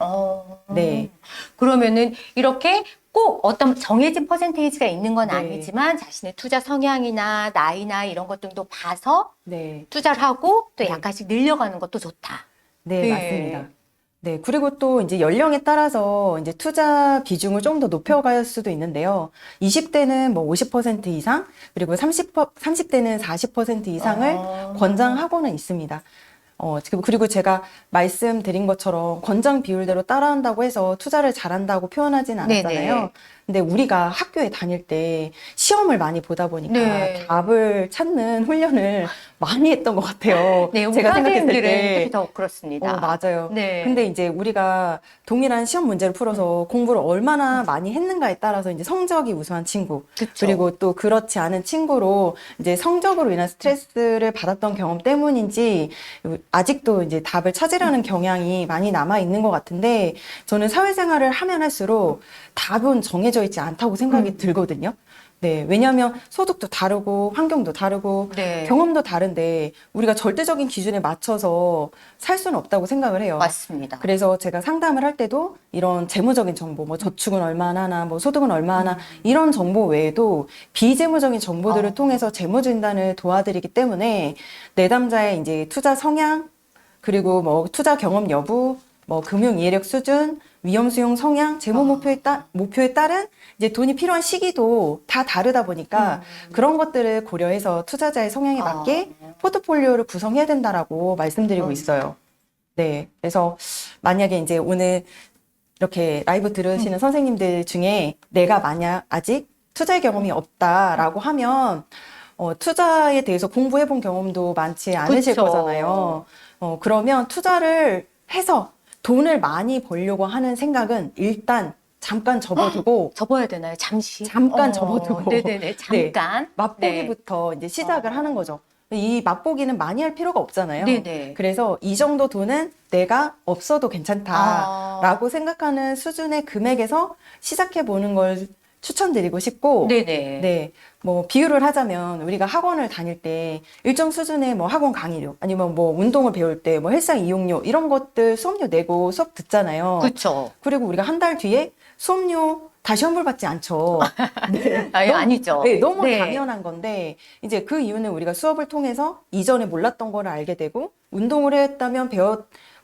네. 그러면은 이렇게 꼭 어떤 정해진 퍼센테이지가 있는 건 네. 아니지만 자신의 투자 성향이나 나이나 이런 것들도 봐서 네. 투자를 하고 또 네. 약간씩 늘려가는 것도 좋다. 네, 네. 맞습니다. 네, 그리고 또 이제 연령에 따라서 이제 투자 비중을 좀 더 높여갈 수도 있는데요. 20대는 뭐 50% 이상, 그리고 30대는 40% 이상을 권장하고는 있습니다. 그리고 제가 말씀드린 것처럼 권장 비율대로 따라한다고 해서 투자를 잘한다고 표현하진 않았잖아요. 네네. 근데 우리가 학교에 다닐 때 시험을 많이 보다 보니까 네. 답을 찾는 훈련을 많이 했던 것 같아요. 네, 우리 제가 생각했을 선생님들은 때. 특히 더 그렇습니다. 맞아요. 네. 근데 이제 우리가 동일한 시험 문제를 풀어서 공부를 얼마나 많이 했는가에 따라서 이제 성적이 우수한 친구, 그쵸. 그리고 또 그렇지 않은 친구로 이제 성적으로 인한 스트레스를 받았던 경험 때문인지 아직도 이제 답을 찾으려는 경향이 많이 남아 있는 것 같은데, 저는 사회생활을 하면 할수록 답은 정해져 있지 않다고 생각이 들거든요. 네, 왜냐하면 소득도 다르고 환경도 다르고 네. 경험도 다른데 우리가 절대적인 기준에 맞춰서 살 수는 없다고 생각을 해요. 맞습니다. 그래서 제가 상담을 할 때도 이런 재무적인 정보, 뭐 저축은 얼마나 하나, 뭐 소득은 얼마나 하나, 이런 정보 외에도 비재무적인 정보들을 통해서 재무 진단을 도와드리기 때문에 내담자의 이제 투자 성향, 그리고 뭐 투자 경험 여부, 뭐 금융 이해력 수준, 위험 수용 성향, 재무 목표에 따른 이제 돈이 필요한 시기도 다 다르다 보니까 그런 것들을 고려해서 투자자의 성향에 맞게 포트폴리오를 구성해야 된다라고 말씀드리고 있어요. 네. 그래서 만약에 이제 오늘 이렇게 라이브 들으시는 선생님들 중에 내가 만약 아직 투자의 경험이 없다라고 하면 투자에 대해서 공부해 본 경험도 많지 않으실 그쵸. 거잖아요. 그러면 투자를 해서 돈을 많이 벌려고 하는 생각은 일단 잠깐 접어두고 접어야 되나요? 잠시? 잠깐 접어두고 네네네. 잠깐. 맛보기부터 이제 시작을 하는 거죠. 이 맛보기는 많이 할 필요가 없잖아요. 네네. 그래서 이 정도 돈은 내가 없어도 괜찮다라고 생각하는 수준의 금액에서 시작해 보는 걸 추천드리고 싶고, 네네. 네, 뭐 비유를 하자면 우리가 학원을 다닐 때 일정 수준의 뭐 학원 강의료 아니면 뭐 운동을 배울 때 뭐 헬스장 이용료 이런 것들 수업료 내고 수업 듣잖아요. 그쵸. 그리고 우리가 한 달 뒤에 수업료 다시 환불받지 않죠. 네. 아니죠. 네, 너무 네. 당연한 건데 이제 그 이유는 우리가 수업을 통해서 이전에 몰랐던 거를 알게 되고 운동을 했다면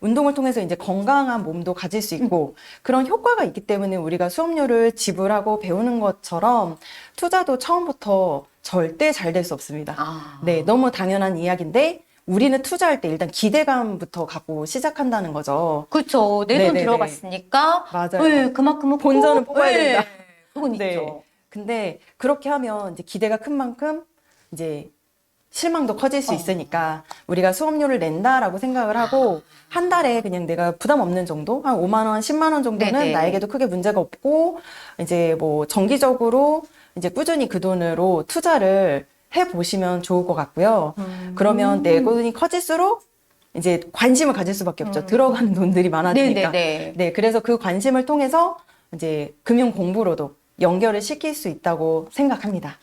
운동을 통해서 이제 건강한 몸도 가질 수 있고 그런 효과가 있기 때문에 우리가 수업료를 지불하고 배우는 것처럼 투자도 처음부터 절대 잘 될 수 없습니다. 네, 너무 당연한 이야기인데 우리는 투자할 때 일단 기대감부터 갖고 시작한다는 거죠. 그쵸. 내 돈 네네네. 들어갔으니까. 맞아요. 네, 그만큼은 본전은 꼭, 뽑아야 네, 된다. 그건 네. 있죠. 근데 그렇게 하면 이제 기대가 큰 만큼 이제 실망도 커질 수 있으니까 우리가 수업료를 낸다라고 생각을 하고 한 달에 그냥 내가 부담 없는 정도, 한 5만 원, 10만 원 정도는 네네. 나에게도 크게 문제가 없고 이제 뭐 정기적으로 이제 꾸준히 그 돈으로 투자를 해 보시면 좋을 것 같고요. 그러면 내 돈이 커질수록 이제 관심을 가질 수밖에 없죠. 들어가는 돈들이 많아지니까. 네네네. 네, 그래서 그 관심을 통해서 이제 금융 공부로도 연결을 시킬 수 있다고 생각합니다.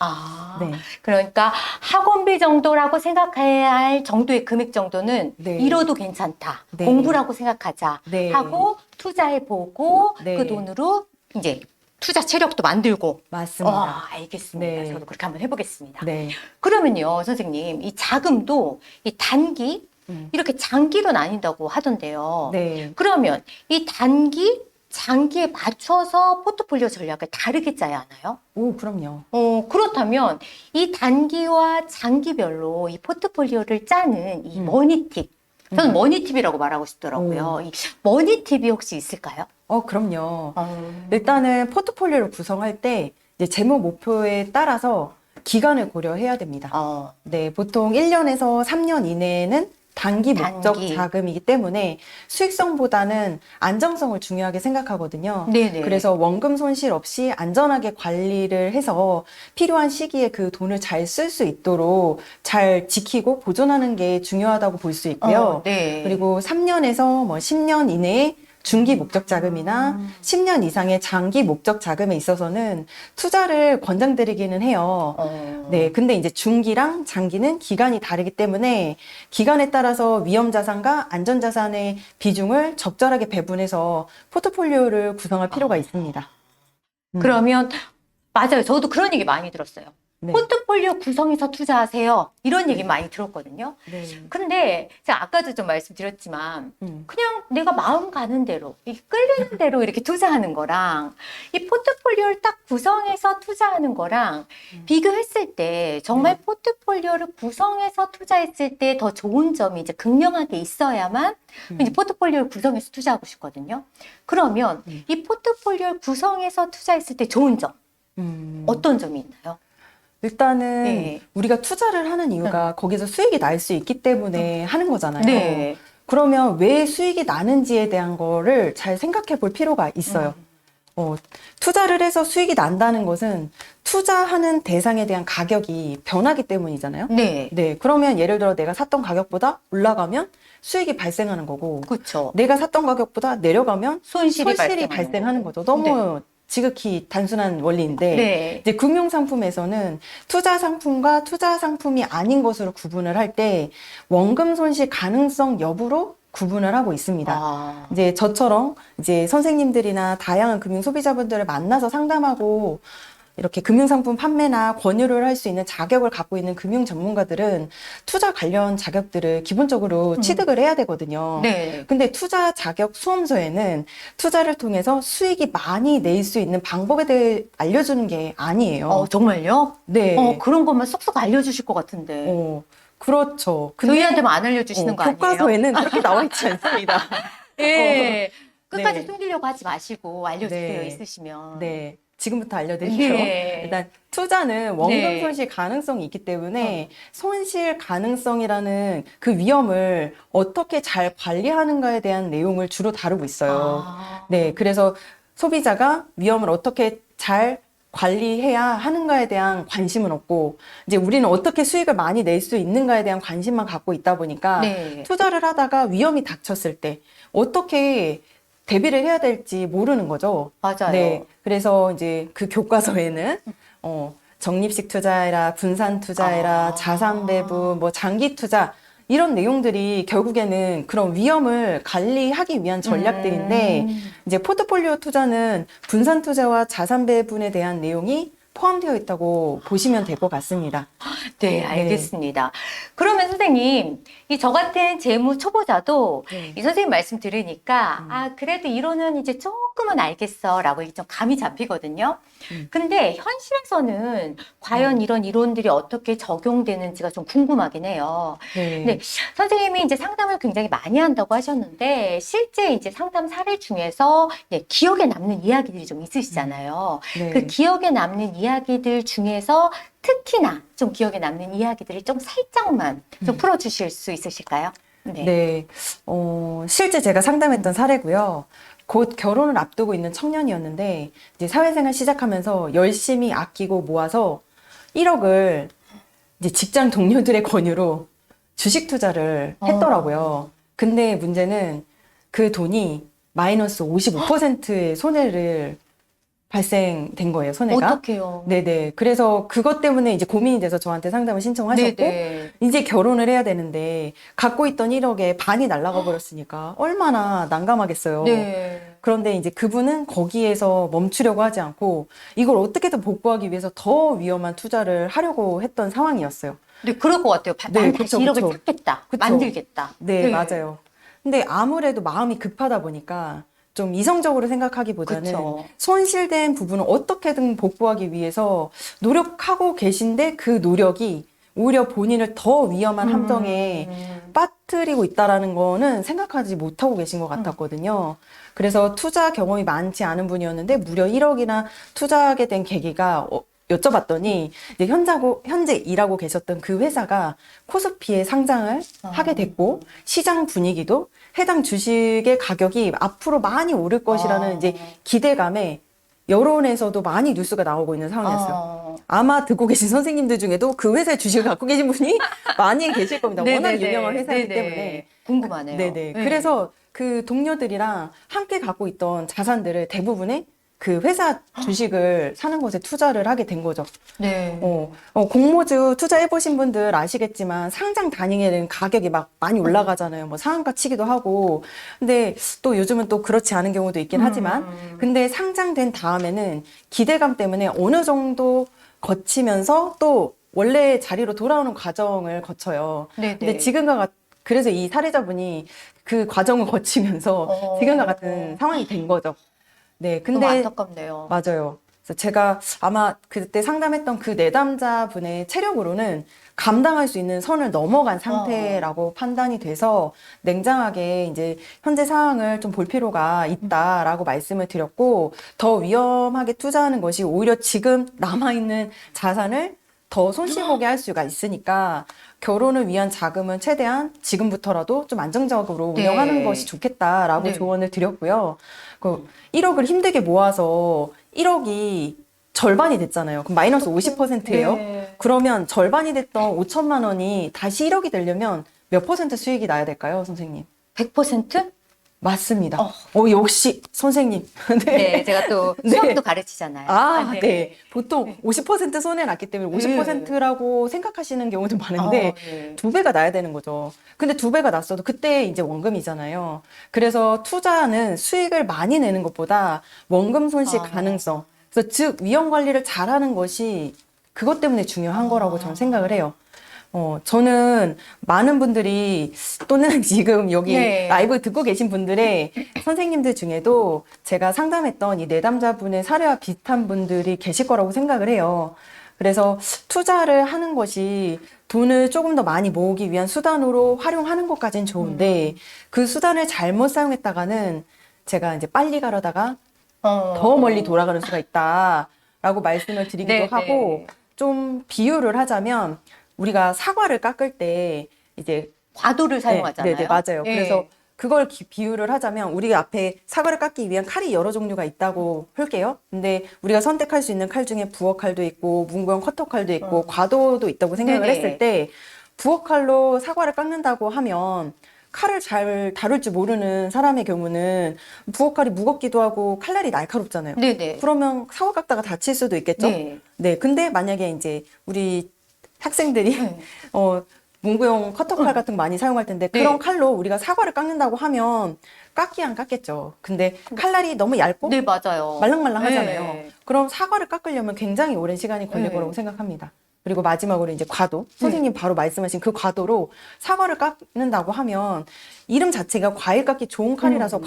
네. 그러니까 학원비 정도라고 생각해야 할 정도의 금액 정도는 네. 잃어도 괜찮다. 네. 공부라고 생각하자. 네. 하고 투자해보고 네. 그 돈으로 이제 투자 체력도 만들고. 맞습니다. 알겠습니다. 네. 저도 그렇게 한번 해보겠습니다. 네. 그러면요, 선생님, 이 자금도 이 단기, 이렇게 장기로 나뉜다고 하던데요. 네. 그러면 이 단기, 장기에 맞춰서 포트폴리오 전략을 다르게 짜야 하나요? 오, 그럼요. 그렇다면 이 단기와 장기별로 이 포트폴리오를 짜는 이 머니팁. 저는 머니팁이라고 말하고 싶더라고요. 이 머니팁이 혹시 있을까요? 그럼요. 일단은 포트폴리오를 구성할 때 이제 재무 목표에 따라서 기간을 고려해야 됩니다. 네, 보통 1년에서 3년 이내에는 단기 목적 자금이기 때문에 수익성보다는 안정성을 중요하게 생각하거든요. 네네. 그래서 원금 손실 없이 안전하게 관리를 해서 필요한 시기에 그 돈을 잘 쓸 수 있도록 잘 지키고 보존하는 게 중요하다고 볼 수 있고요. 네. 그리고 3년에서 뭐 10년 이내에 중기 목적 자금이나 10년 이상의 장기 목적 자금에 있어서는 투자를 권장드리기는 해요. 네, 근데 이제 중기랑 장기는 기간이 다르기 때문에 기간에 따라서 위험 자산과 안전 자산의 비중을 적절하게 배분해서 포트폴리오를 구성할 필요가 있습니다. 그러면 맞아요. 저도 그런 얘기 많이 들었어요. 네. 포트폴리오 구성해서 투자하세요. 이런 얘기 많이 들었거든요. 네. 근데 제가 아까도 좀 말씀드렸지만 그냥 내가 마음 가는 대로, 끌리는 대로 이렇게 투자하는 거랑 이 포트폴리오를 딱 구성해서 투자하는 거랑 비교했을 때 정말 포트폴리오를 구성해서 투자했을 때 더 좋은 점이 이제 극명하게 있어야만 이제 포트폴리오를 구성해서 투자하고 싶거든요. 그러면 이 포트폴리오를 구성해서 투자했을 때 좋은 점 어떤 점이 있나요? 일단은 네. 우리가 투자를 하는 이유가 거기서 수익이 날 수 있기 때문에 하는 거잖아요. 네. 그러면 왜 수익이 나는지에 대한 거를 잘 생각해 볼 필요가 있어요. 투자를 해서 수익이 난다는 것은 투자하는 대상에 대한 가격이 변하기 때문이잖아요. 네. 네, 그러면 예를 들어 내가 샀던 가격보다 올라가면 수익이 발생하는 거고, 그렇죠. 내가 샀던 가격보다 내려가면 손실이 발생하는 거죠. 너무 지극히 단순한 원리인데, 네. 이제 금융상품에서는 투자 상품과 투자 상품이 아닌 것으로 구분을 할 때 원금 손실 가능성 여부로 구분을 하고 있습니다. 아. 이제 저처럼 이제 선생님들이나 다양한 금융 소비자분들을 만나서 상담하고 이렇게 금융상품 판매나 권유를 할 수 있는 자격을 갖고 있는 금융 전문가들은 투자 관련 자격들을 기본적으로 취득을 해야 되거든요. 네. 근데 투자 자격 수험서에는 투자를 통해서 수익이 많이 낼 수 있는 방법에 대해 알려주는 게 아니에요. 정말요? 네. 그런 것만 쏙쏙 알려주실 것 같은데. 그렇죠. 근데 저희한테만 안 알려주시는 거 아니에요? 교과서에는 그렇게 나와 있지 않습니다. 예. 끝까지 네. 숨기려고 하지 마시고 알려주세요, 네. 있으시면. 네. 지금부터 알려드릴게요. 네. 일단 투자는 원금 네. 손실 가능성이 있기 때문에 손실 가능성이라는 그 위험을 어떻게 잘 관리하는가에 대한 내용을 주로 다루고 있어요. 아. 네, 그래서 소비자가 위험을 어떻게 잘 관리해야 하는가에 대한 관심은 없고, 이제 우리는 어떻게 수익을 많이 낼 수 있는가에 대한 관심만 갖고 있다 보니까 네. 투자를 하다가 위험이 닥쳤을 때 어떻게 대비를 해야 될지 모르는 거죠. 맞아요. 네. 그래서 이제 그 교과서에는, 적립식 투자해라, 분산 투자해라, 자산 배분, 뭐 장기 투자, 이런 내용들이 결국에는 그런 위험을 관리하기 위한 전략들인데, 이제 포트폴리오 투자는 분산 투자와 자산 배분에 대한 내용이 포함되어 있다고 보시면 될 것 같습니다. 네, 알겠습니다. 그러면 선생님, 이 저 같은 재무 초보자도 네. 이 선생님 말씀 들으니까, 그래도 이론은 이제 조금은 알겠어 라고 이게 좀 감이 잡히거든요. 근데 현실에서는 과연 이런 이론들이 어떻게 적용되는지가 좀 궁금하긴 해요. 네. 근데 선생님이 이제 상담을 굉장히 많이 한다고 하셨는데, 실제 이제 상담 사례 중에서 기억에 남는 이야기들이 좀 있으시잖아요. 네. 그 기억에 남는 이야기들 중에서 특히나 좀 기억에 남는 이야기들을 좀 살짝만 좀 풀어주실 수 있으실까요? 네. 네. 실제 제가 상담했던 사례고요. 곧 결혼을 앞두고 있는 청년이었는데, 이제 사회생활 시작하면서 열심히 아끼고 모아서 1억을 이제 직장 동료들의 권유로 주식 투자를 했더라고요. 근데 문제는 그 돈이 마이너스 55%의 손해를 발생된 거예요, 손해가. 어떡해요? 네네. 그래서 그것 때문에 이제 고민이 돼서 저한테 상담을 신청하셨고, 네네. 이제 결혼을 해야 되는데, 갖고 있던 1억에 반이 날아가 버렸으니까 얼마나 난감하겠어요. 네. 그런데 이제 그분은 거기에서 멈추려고 하지 않고, 이걸 어떻게든 복구하기 위해서 더 위험한 투자를 하려고 했던 상황이었어요. 네, 그럴 것 같아요. 네, 난 다시 그쵸, 1억을 그쵸. 찾겠다. 그쵸. 만들겠다. 네, 맞아요. 근데 아무래도 마음이 급하다 보니까, 좀 이성적으로 생각하기보다는 그쵸. 손실된 부분을 어떻게든 복구하기 위해서 노력하고 계신데 그 노력이 오히려 본인을 더 위험한 함정에 빠뜨리고 있다라는 거는 생각하지 못하고 계신 것 같았거든요. 그래서 투자 경험이 많지 않은 분이었는데 무려 1억이나 투자하게 된 계기가 여쭤봤더니 이제 현재 일하고 계셨던 그 회사가 코스피에 상장을 하게 됐고 시장 분위기도 해당 주식의 가격이 앞으로 많이 오를 것이라는 이제 기대감에 여론에서도 많이 뉴스가 나오고 있는 상황이었어요. 아마 듣고 계신 선생님들 중에도 그 회사의 주식을 갖고 계신 분이 많이 계실 겁니다. 워낙 유명한 회사이기 때문에. 궁금하네요. 네네. 그래서 그 동료들이랑 함께 갖고 있던 자산들을 대부분의 그 회사 주식을 사는 것에 투자를 하게 된 거죠. 네. 공모주 투자해보신 분들 아시겠지만 상장 단위에는 가격이 막 많이 올라가잖아요. 뭐 상한가 치기도 하고. 근데 또 요즘은 또 그렇지 않은 경우도 있긴 하지만. 근데 상장된 다음에는 기대감 때문에 어느 정도 거치면서 또 원래 자리로 돌아오는 과정을 거쳐요. 네네. 근데 그래서 이 사례자분이 그 과정을 거치면서 지금과 같은 상황이 된 거죠. 네, 너무 근데 안타깝네요. 맞아요. 그래서 제가 아마 그때 상담했던 그 내담자분의 체력으로는 감당할 수 있는 선을 넘어간 상태라고 판단이 돼서 냉정하게 이제 현재 상황을 좀 볼 필요가 있다라고 말씀을 드렸고, 더 위험하게 투자하는 것이 오히려 지금 남아있는 자산을 더 손실보게 할 수가 있으니까 결혼을 위한 자금은 최대한 지금부터라도 좀 안정적으로 네. 운영하는 것이 좋겠다라고 네. 조언을 드렸고요. 그 1억을 힘들게 모아서 1억이 절반이 됐잖아요. 그럼 마이너스 50%예요. 네. 그러면 절반이 됐던 5천만 원이 다시 1억이 되려면 몇 퍼센트 수익이 나야 될까요, 선생님? 100%? 맞습니다. 어. 역시 선생님. 네, 제가 또 네. 수학도 가르치잖아요. 아, 네. 네. 보통 50% 손해 났기 때문에 50%라고 생각하시는 경우도 많은데 네. 2배가 나야 되는 거죠. 근데 2배가 났어도 그때 이제 원금이잖아요. 그래서 투자는 수익을 많이 내는 것보다 원금 손실 가능성, 그래서 즉 위험 관리를 잘하는 것이 그것 때문에 중요한 거라고 저는 생각을 해요. 저는 많은 분들이 또는 지금 여기 네. 라이브 듣고 계신 분들의 선생님들 중에도 제가 상담했던 이 내담자분의 사례와 비슷한 분들이 계실 거라고 생각을 해요. 그래서 투자를 하는 것이 돈을 조금 더 많이 모으기 위한 수단으로 활용하는 것까지는 좋은데 그 수단을 잘못 사용했다가는 제가 이제 빨리 가려다가 더 멀리 돌아가는 수가 있다라고 말씀을 드리기도 네, 하고, 네. 좀 비유를 하자면 우리가 사과를 깎을 때 이제 과도를 사용하잖아요. 네, 맞아요. 네. 그래서 그걸 비유를 하자면 우리가 앞에 사과를 깎기 위한 칼이 여러 종류가 있다고 할게요. 근데 우리가 선택할 수 있는 칼 중에 부엌 칼도 있고 문구형 커터 칼도 있고 과도도 있다고 생각을 네네. 했을 때 부엌 칼로 사과를 깎는다고 하면 칼을 잘 다룰 줄 모르는 사람의 경우는 부엌 칼이 무겁기도 하고 칼날이 날카롭잖아요. 네네. 그러면 사과 깎다가 다칠 수도 있겠죠? 네. 네. 근데 만약에 이제 우리 학생들이 네. 문구용 커터칼 같은 거 많이 사용할 텐데 네. 그런 칼로 우리가 사과를 깎는다고 하면 깎기 안 깎겠죠. 근데 칼날이 너무 얇고 네, 맞아요. 말랑말랑 하잖아요. 네. 그럼 사과를 깎으려면 굉장히 오랜 시간이 걸릴 네. 거라고 생각합니다. 그리고 마지막으로 이제 과도. 선생님 바로 말씀하신 그 과도로 사과를 깎는다고 하면 이름 자체가 과일 깎기 좋은 칼이라서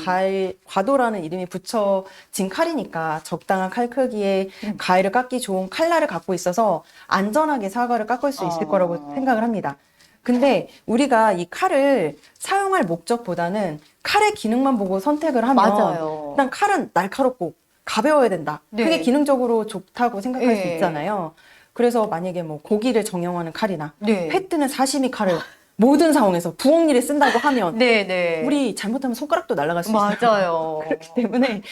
과도라는 이름이 붙여진 칼이니까 적당한 칼 크기에 과일을 깎기 좋은 칼날을 갖고 있어서 안전하게 사과를 깎을 수 있을 거라고 생각을 합니다. 근데 우리가 이 칼을 사용할 목적보다는 칼의 기능만 보고 선택을 하면 맞아요. 일단 칼은 날카롭고 가벼워야 된다. 네. 그게 기능적으로 좋다고 생각할 수 네. 있잖아요. 그래서 만약에 뭐 고기를 정형화하는 칼이나 네. 회 뜨는 사시미 칼을 모든 상황에서 부엌 일에 쓴다고 하면 네네. 우리 잘못하면 손가락도 날아갈 수 있어요. 맞아요. 그렇기 때문에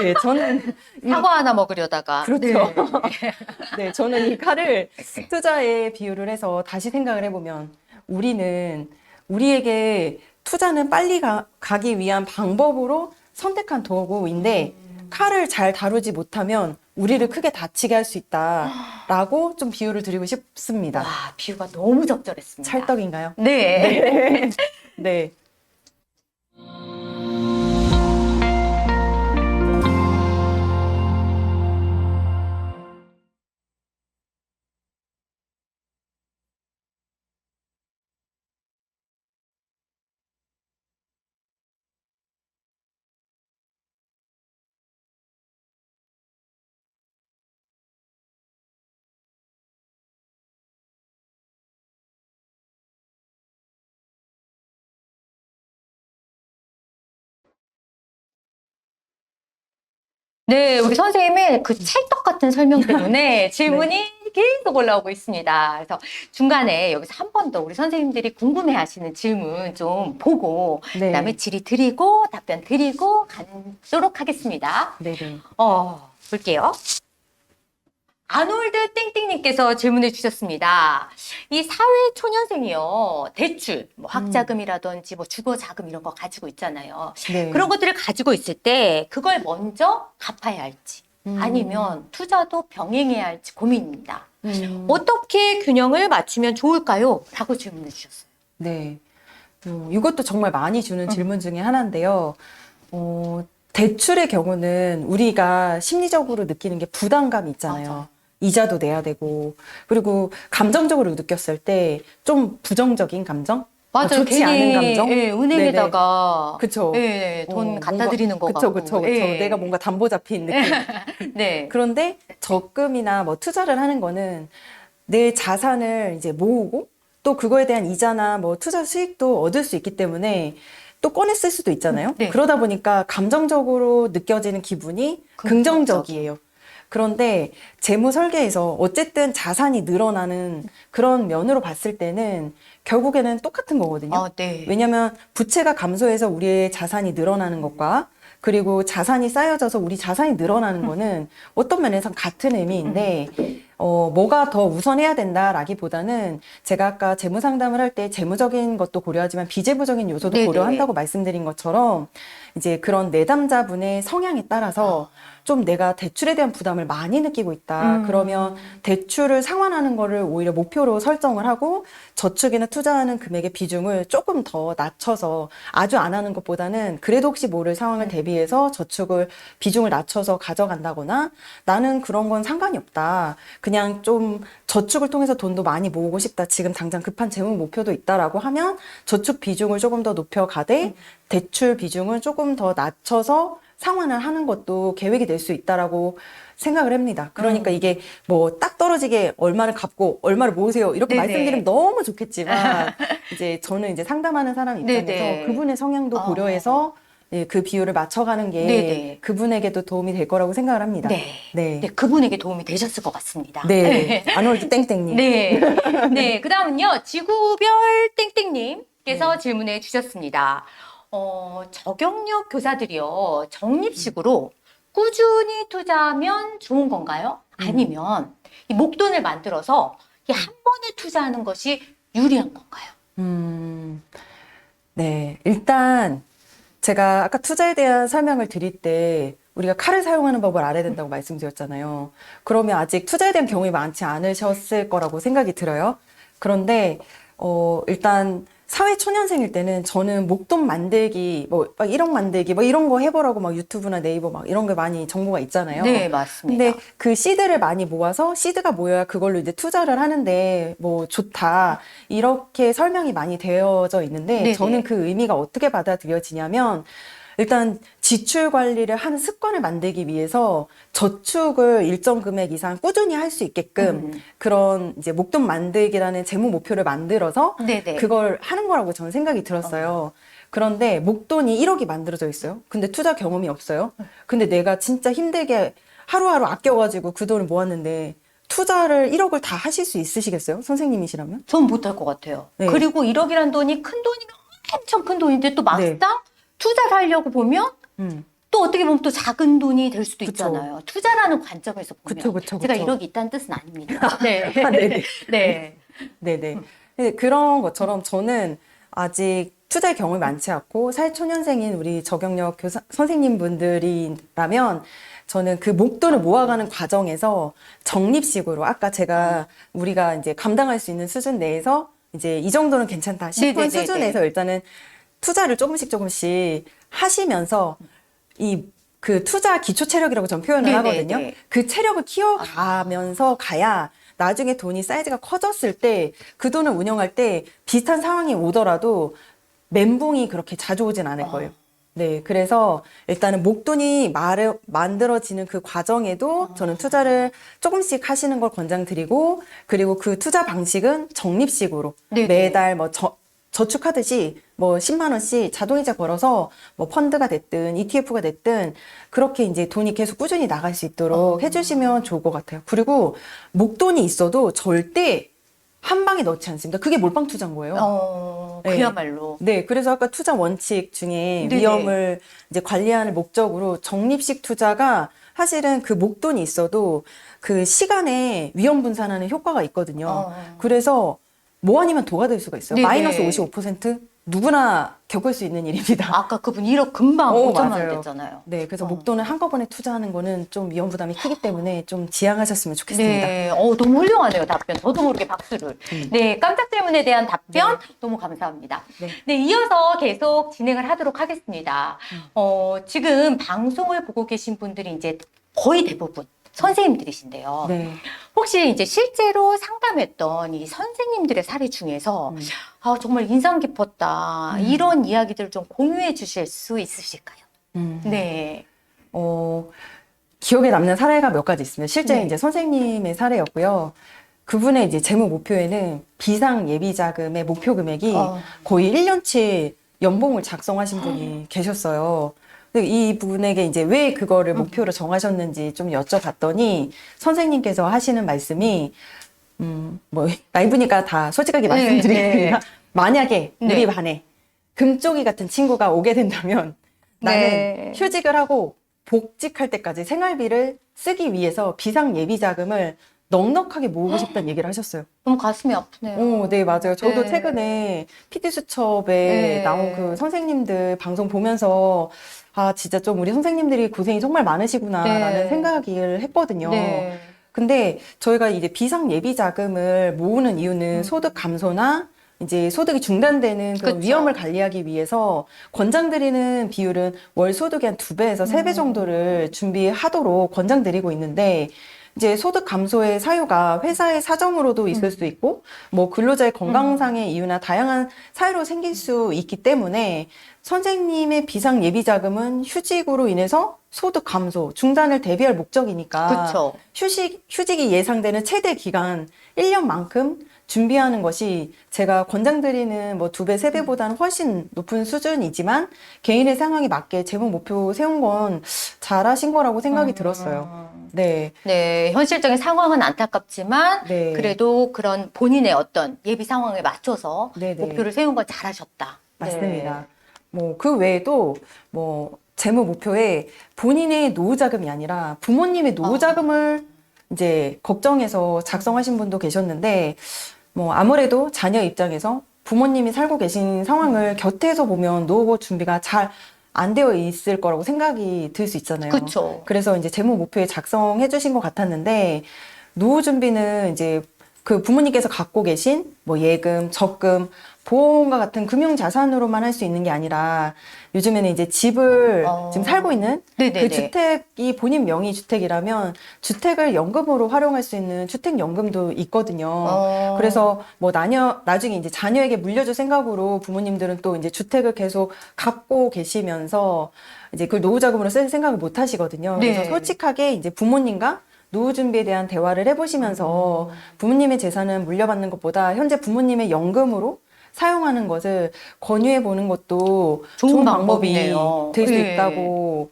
네, 저는 사과 하나 먹으려다가. 그렇죠. 네. 네, 저는 이 칼을 투자에 비유를 해서 다시 생각을 해보면 우리는 우리에게 투자는 빨리 가기 위한 방법으로 선택한 도구인데 칼을 잘 다루지 못하면 우리를 크게 다치게 할 수 있다라고 좀 비유를 드리고 싶습니다. 와, 비유가 너무 적절했습니다. 찰떡인가요? 네. 네. 네, 우리 선생님의 그 찰떡 같은 설명 때문에 질문이 계속 올라오고 있습니다. 그래서 중간에 여기서 한 번 더 우리 선생님들이 궁금해 하시는 질문 좀 보고, 네. 그다음에 질의 드리고, 답변 드리고 가도록 하겠습니다. 네네. 볼게요. 아놀드 땡땡님께서 질문을 주셨습니다. 이 사회초년생이요, 대출, 뭐 학자금이라든지 뭐 주거자금 이런 거 가지고 있잖아요. 네. 그런 것들을 가지고 있을 때 그걸 먼저 갚아야 할지 아니면 투자도 병행해야 할지 고민입니다. 어떻게 균형을 맞추면 좋을까요? 라고 질문을 주셨어요. 네. 이것도 정말 많이 주는 질문 중에 하나인데요. 대출의 경우는 우리가 심리적으로 느끼는 게 부담감이 있잖아요. 맞아. 이자도 내야 되고, 그리고 감정적으로 느꼈을 때 좀 부정적인 감정? 맞아요. 좋지 않은 감정? 예, 은행에다가 그쵸. 예, 돈 갖다 뭔가- 드리는 거 그쵸, 같고. 그쵸, 그쵸. 예. 내가 뭔가 담보 잡힌 느낌. 네. 그런데 적금이나 뭐 투자를 하는 거는 내 자산을 이제 모으고 또 그거에 대한 이자나 뭐 투자 수익도 얻을 수 있기 때문에 또 꺼내 쓸 수도 있잖아요. 네. 그러다 보니까 감정적으로 느껴지는 기분이 긍정적이에요. 그런데 재무 설계에서 어쨌든 자산이 늘어나는 그런 면으로 봤을 때는 결국에는 똑같은 거거든요. 아, 네. 왜냐하면 부채가 감소해서 우리의 자산이 늘어나는 것과 그리고 자산이 쌓여져서 우리 자산이 늘어나는 거는 어떤 면에서 같은 의미인데 뭐가 더 우선해야 된다라기보다는 제가 아까 재무 상담을 할 때 재무적인 것도 고려하지만 비재무적인 요소도 네네. 고려한다고 말씀드린 것처럼 이제 그런 내담자분의 성향에 따라서 좀 내가 대출에 대한 부담을 많이 느끼고 있다. 그러면 대출을 상환하는 거를 오히려 목표로 설정을 하고 저축이나 투자하는 금액의 비중을 조금 더 낮춰서 아주 안 하는 것보다는 그래도 혹시 모를 상황을 대비해서 저축을 비중을 낮춰서 가져간다거나 나는 그런 건 상관이 없다. 그냥 좀 저축을 통해서 돈도 많이 모으고 싶다. 지금 당장 급한 재무 목표도 있다라고 하면 저축 비중을 조금 더 높여가되 대출 비중을 조금 더 낮춰서 상환을 하는 것도 계획이 될 수 있다라고 생각을 합니다. 그러니까 이게 뭐 딱 떨어지게 얼마를 갚고 얼마를 모으세요 이렇게 네네. 말씀드리면 너무 좋겠지만 이제 저는 이제 상담하는 사람 입장에서 네네. 그분의 성향도 고려해서 예, 그 비율을 맞춰가는 게 네네. 그분에게도 도움이 될 거라고 생각을 합니다. 네. 네. 네, 그분에게 도움이 되셨을 것 같습니다. 네. 아놀드 땡땡님. 네. 네. 그 다음은요, 지구별 땡땡님께서 질문해 주셨습니다. 저경력 교사들이요, 적립식으로 꾸준히 투자하면 좋은 건가요? 아니면 이 목돈을 만들어서 이 한 번에 투자하는 것이 유리한 건가요? 네. 일단 제가 아까 투자에 대한 설명을 드릴 때 우리가 칼을 사용하는 법을 알아야 된다고 말씀드렸잖아요. 그러면 아직 투자에 대한 경험이 많지 않으셨을 거라고 생각이 들어요. 그런데 일단 사회 초년생일 때는 저는 목돈 만들기, 뭐 막 1억 만들기, 뭐 이런 거 해보라고 막 유튜브나 네이버 막 이런 게 많이 정보가 있잖아요. 네, 맞습니다. 근데 그 씨드를 많이 모아서 씨드가 모여야 그걸로 이제 투자를 하는데 뭐 좋다 이렇게 설명이 많이 되어져 있는데 네네. 저는 그 의미가 어떻게 받아들여지냐면 일단 지출 관리를 하는 습관을 만들기 위해서 저축을 일정 금액 이상 꾸준히 할 수 있게끔 그런 이제 목돈 만들기라는 재무 목표를 만들어서 네네. 그걸 하는 거라고 저는 생각이 들었어요. 그런데 목돈이 1억이 만들어져 있어요. 근데 투자 경험이 없어요. 근데 내가 진짜 힘들게 하루하루 아껴가지고 그 돈을 모았는데 투자를 1억을 다 하실 수 있으시겠어요? 선생님이시라면? 전 못할 것 같아요. 네. 그리고 1억이란 돈이 큰 돈이면 엄청 큰 돈인데 또 막상 네. 투자를 하려고 보면 음. 또 어떻게 보면 또 작은 돈이 될 수도 그쵸. 있잖아요. 투자라는 관점에서 보면. 그쵸. 제가 1억이 있다는 뜻은 아닙니다. 네. 네네. 네. 네네. 근데 그런 것처럼 저는 아직 투자의 경험이 많지 않고 사회초년생인 우리 저경력 교사, 선생님 분들이라면 저는 그 목돈을 모아가는 과정에서 적립식으로 아까 제가 우리가 이제 감당할 수 있는 수준 내에서 이제 이 정도는 괜찮다 싶은 네네네네. 수준에서 일단은 투자를 조금씩 하시면서 이 그 투자 기초 체력이라고 저는 표현을 네네네. 하거든요. 그 체력을 키워가면서 가야 나중에 돈이 사이즈가 커졌을 때 그 돈을 운영할 때 비슷한 상황이 오더라도 멘붕이 그렇게 자주 오진 않을 거예요. 네, 그래서 일단은 목돈이 만들어지는 그 과정에도 저는 투자를 조금씩 하시는 걸 권장드리고 그리고 그 투자 방식은 적립식으로 네네. 매달 뭐 저축하듯이 뭐 10만 원씩 자동이자 걸어서 뭐 펀드가 됐든 ETF가 됐든 그렇게 이제 돈이 계속 꾸준히 나갈 수 있도록 해주시면 좋을 것 같아요. 그리고 목돈이 있어도 절대 한 방에 넣지 않습니다. 그게 몰빵 투자인 거예요. 네. 그야말로. 네, 그래서 아까 투자 원칙 중에 네네. 위험을 이제 관리하는 목적으로 적립식 투자가 사실은 그 목돈이 있어도 그 시간에 위험 분산하는 효과가 있거든요. 그래서 뭐 아니면 도가 될 수가 있어요. 네네. 마이너스 55% 누구나 겪을 수 있는 일입니다. 아까 그분 1억 금방 5천만 원 맞아요. 됐잖아요. 네, 그래서 목돈을 한꺼번에 투자하는 거는 좀 위험 부담이 크기 때문에 좀 지양하셨으면 좋겠습니다. 네, 너무 훌륭하네요, 답변. 저도 모르게 박수를. 네, 깜짝 질문에 대한 답변 너무 감사합니다. 네. 네, 이어서 계속 진행을 하도록 하겠습니다. 지금 방송을 보고 계신 분들이 이제 거의 대부분 선생님들이신데요. 네. 혹시 이제 실제로 상담했던 이 선생님들의 사례 중에서 정말 인상 깊었다. 이런 이야기들을 좀 공유해 주실 수 있으실까요? 네. 기억에 남는 사례가 몇 가지 있습니다. 실제 네. 이제 선생님의 사례였고요. 그분의 이제 재무 목표에는 비상 예비 자금의 목표 금액이 거의 1년치 연봉을 작성하신 분이 계셨어요. 근데 이 분에게 이제 왜 그거를 목표로 정하셨는지 좀 여쭤봤더니 선생님께서 하시는 말씀이 뭐 나이브니까 다 솔직하게 말씀드리겠습니다. 네. 만약에 네. 우리 반에 금쪽이 같은 친구가 오게 된다면 나는 네. 휴직을 하고 복직할 때까지 생활비를 쓰기 위해서 비상 예비 자금을 넉넉하게 모으고 싶다는 얘기를 하셨어요. 너무 가슴이 아프네요. 네, 맞아요. 저도 네. 최근에 PD수첩에 네. 나온 그 선생님들 방송 보면서 아, 진짜 좀 우리 선생님들이 고생이 정말 많으시구나라는 네. 생각을 했거든요. 네. 근데 저희가 이제 비상 예비 자금을 모으는 이유는 소득 감소나 이제 소득이 중단되는 그런 그쵸. 위험을 관리하기 위해서 권장드리는 비율은 월 소득의 한 2배에서 3배 정도를 준비하도록 권장드리고 있는데 이제 소득 감소의 사유가 회사의 사정으로도 있을 수 있고 뭐 근로자의 건강상의 이유나 다양한 사유로 생길 수 있기 때문에 선생님의 비상 예비 자금은 휴직으로 인해서 소득 감소, 중단을 대비할 목적이니까 그쵸. 휴직이 예상되는 최대 기간 1년만큼 준비하는 것이 제가 권장드리는 뭐 2배, 3배보다는 훨씬 높은 수준이지만 개인의 상황에 맞게 재무 목표 세운 건 잘하신 거라고 생각이 들었어요. 네. 네, 현실적인 상황은 안타깝지만 네. 그래도 그런 본인의 어떤 예비 상황에 맞춰서 네네. 목표를 세운 건 잘하셨다. 맞습니다. 뭐 그 외에도 뭐 재무 목표에 본인의 노후 자금이 아니라 부모님의 노후 자금을 이제 걱정해서 작성하신 분도 계셨는데 뭐 아무래도 자녀 입장에서 부모님이 살고 계신 상황을 곁에서 보면 노후 준비가 잘 안 되어 있을 거라고 생각이 들 수 있잖아요. 그쵸. 그래서 이제 재무 목표에 작성해 주신 것 같았는데 노후 준비는 이제 그 부모님께서 갖고 계신 뭐 예금, 적금, 보험과 같은 금융 자산으로만 할 수 있는 게 아니라 요즘에는 이제 집을 지금 살고 있는 네네네. 그 주택이 본인 명의 주택이라면 주택을 연금으로 활용할 수 있는 주택연금도 있거든요. 그래서 뭐 나중에 이제 자녀에게 물려줄 생각으로 부모님들은 또 이제 주택을 계속 갖고 계시면서 이제 그걸 노후 자금으로 쓸 생각을 못 하시거든요. 네. 그래서 솔직하게 이제 부모님과 노후 준비에 대한 대화를 해보시면서 부모님의 재산은 물려받는 것보다 현재 부모님의 연금으로 사용하는 것을 권유해 보는 것도 좋은 방법이 방법이네요. 될 수 네. 있다고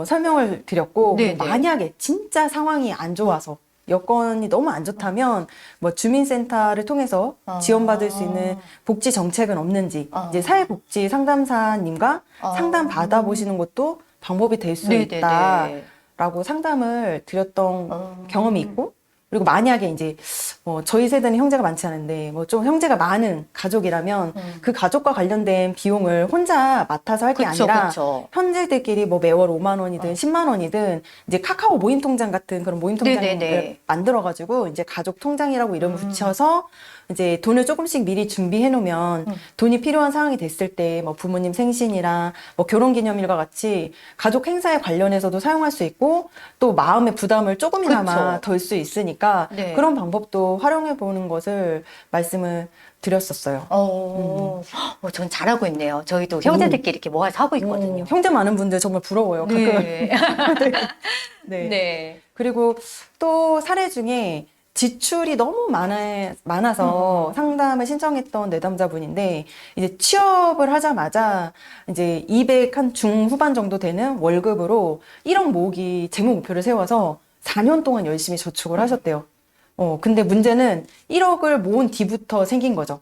설명을 드렸고 네, 뭐 네. 만약에 진짜 상황이 안 좋아서 여건이 너무 안 좋다면 뭐 주민센터를 통해서 지원받을 수 있는 복지 정책은 없는지 이제 사회복지 상담사님과 상담 받아보시는 것도 방법이 될 수 네네네. 있다라고 상담을 드렸던 경험이 있고 그리고 만약에 이제 저희 세대는 형제가 많지 않은데 뭐 좀 형제가 많은 가족이라면 그 가족과 관련된 비용을 혼자 맡아서 할 게 그쵸, 아니라 그쵸. 형제들끼리 뭐 매월 5만 원이든 10만 원이든 이제 카카오 모임 통장 같은 그런 모임 통장을 네네네. 만들어 가지고 이제 가족 통장이라고 이름을 붙여서 이제 돈을 조금씩 미리 준비해 놓으면 돈이 필요한 상황이 됐을 때 뭐 부모님 생신이랑 뭐 결혼 기념일과 같이 가족 행사에 관련해서도 사용할 수 있고 또 마음의 부담을 조금이나마 그쵸. 덜 수 있으니까 네. 그런 방법도 활용해 보는 것을 말씀을 드렸었어요. 전 잘하고 있네요. 저희도 형제들끼리 이렇게 모아서 하고 있거든요. 형제 많은 분들 정말 부러워요. 가끔. 네. 네. 네. 그리고 또 사례 중에 지출이 너무 많아서 상담을 신청했던 내담자분인데 이제 취업을 하자마자 이제 200 한 중후반 정도 되는 월급으로 1억 모으기 재무 목표를 세워서 4년 동안 열심히 저축을 하셨대요. 근데 문제는 1억을 모은 뒤부터 생긴 거죠.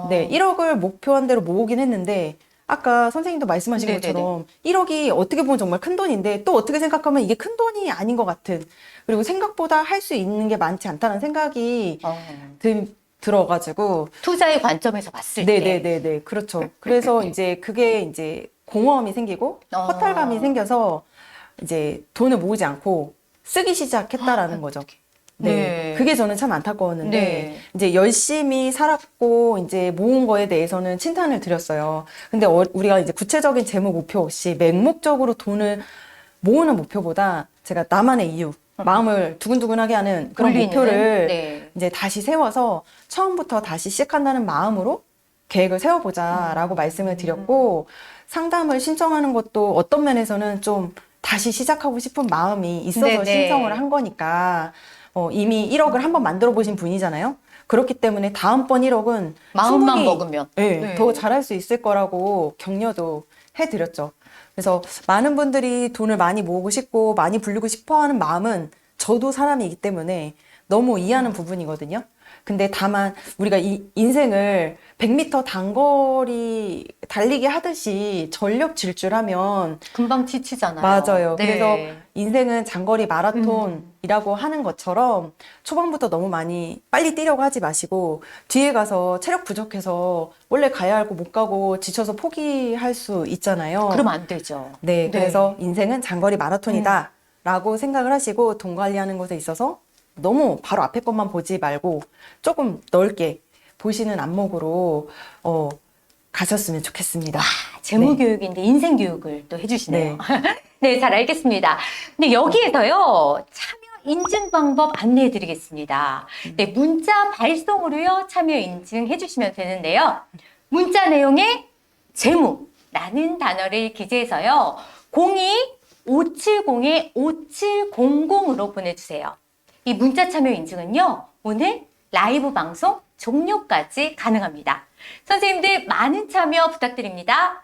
네, 1억을 목표한 대로 모으긴 했는데 아까 선생님도 말씀하신 네네네. 것처럼 1억이 어떻게 보면 정말 큰 돈인데 또 어떻게 생각하면 이게 큰 돈이 아닌 것 같은 그리고 생각보다 할 수 있는 게 많지 않다는 생각이 들어가지고 투자의 관점에서 봤을 때. 네네네네 그렇죠. 그래서 이제 그게 이제 공허함이 생기고 허탈감이 생겨서 이제 돈을 모으지 않고 쓰기 시작했다라는 거죠. 네. 네. 그게 저는 참 안타까웠는데, 네. 이제 열심히 살았고, 이제 모은 거에 대해서는 칭찬을 드렸어요. 근데 우리가 이제 구체적인 재무 목표 없이 맹목적으로 돈을 모으는 목표보다 제가 나만의 이유, 마음을 두근두근하게 하는 그런 올리는, 목표를 네. 이제 다시 세워서 처음부터 다시 시작한다는 마음으로 계획을 세워보자라고 말씀을 드렸고, 상담을 신청하는 것도 어떤 면에서는 좀 다시 시작하고 싶은 마음이 있어서 네네. 신청을 한 거니까, 이미 1억을 한번 만들어 보신 분이잖아요. 그렇기 때문에 다음번 1억은 마음만 충분히 먹으면. 예, 네. 더 잘할 수 있을 거라고 격려도 해드렸죠. 그래서 많은 분들이 돈을 많이 모으고 싶고 많이 불리고 싶어 하는 마음은 저도 사람이기 때문에 너무 이해하는 부분이거든요. 근데 다만 우리가 이 인생을 100m 단거리 달리기 하듯이 전력 질주하면 금방 지치잖아요. 맞아요. 네. 그래서 인생은 장거리 마라톤이라고 하는 것처럼 초반부터 너무 많이 빨리 뛰려고 하지 마시고 뒤에 가서 체력 부족해서 원래 가야 할 거 못 가고 지쳐서 포기할 수 있잖아요. 그러면 안 되죠. 네, 네. 그래서 인생은 장거리 마라톤이다 라고 생각을 하시고 돈 관리하는 것에 있어서 너무 바로 앞에 것만 보지 말고 조금 넓게 보시는 안목으로 가셨으면 좋겠습니다. 재무 네. 교육인데 인생 교육을 또 해주시네요. 네, 잘 알겠습니다. 근데 여기에서요, 참여 인증 방법 안내해 드리겠습니다. 네, 문자 발송으로요, 참여 인증해 주시면 되는데요. 문자 내용에 재무라는 단어를 기재해서요, 02-570-5700으로 보내주세요. 이 문자 참여 인증은요, 오늘 라이브 방송 종료까지 가능합니다. 선생님들 많은 참여 부탁드립니다.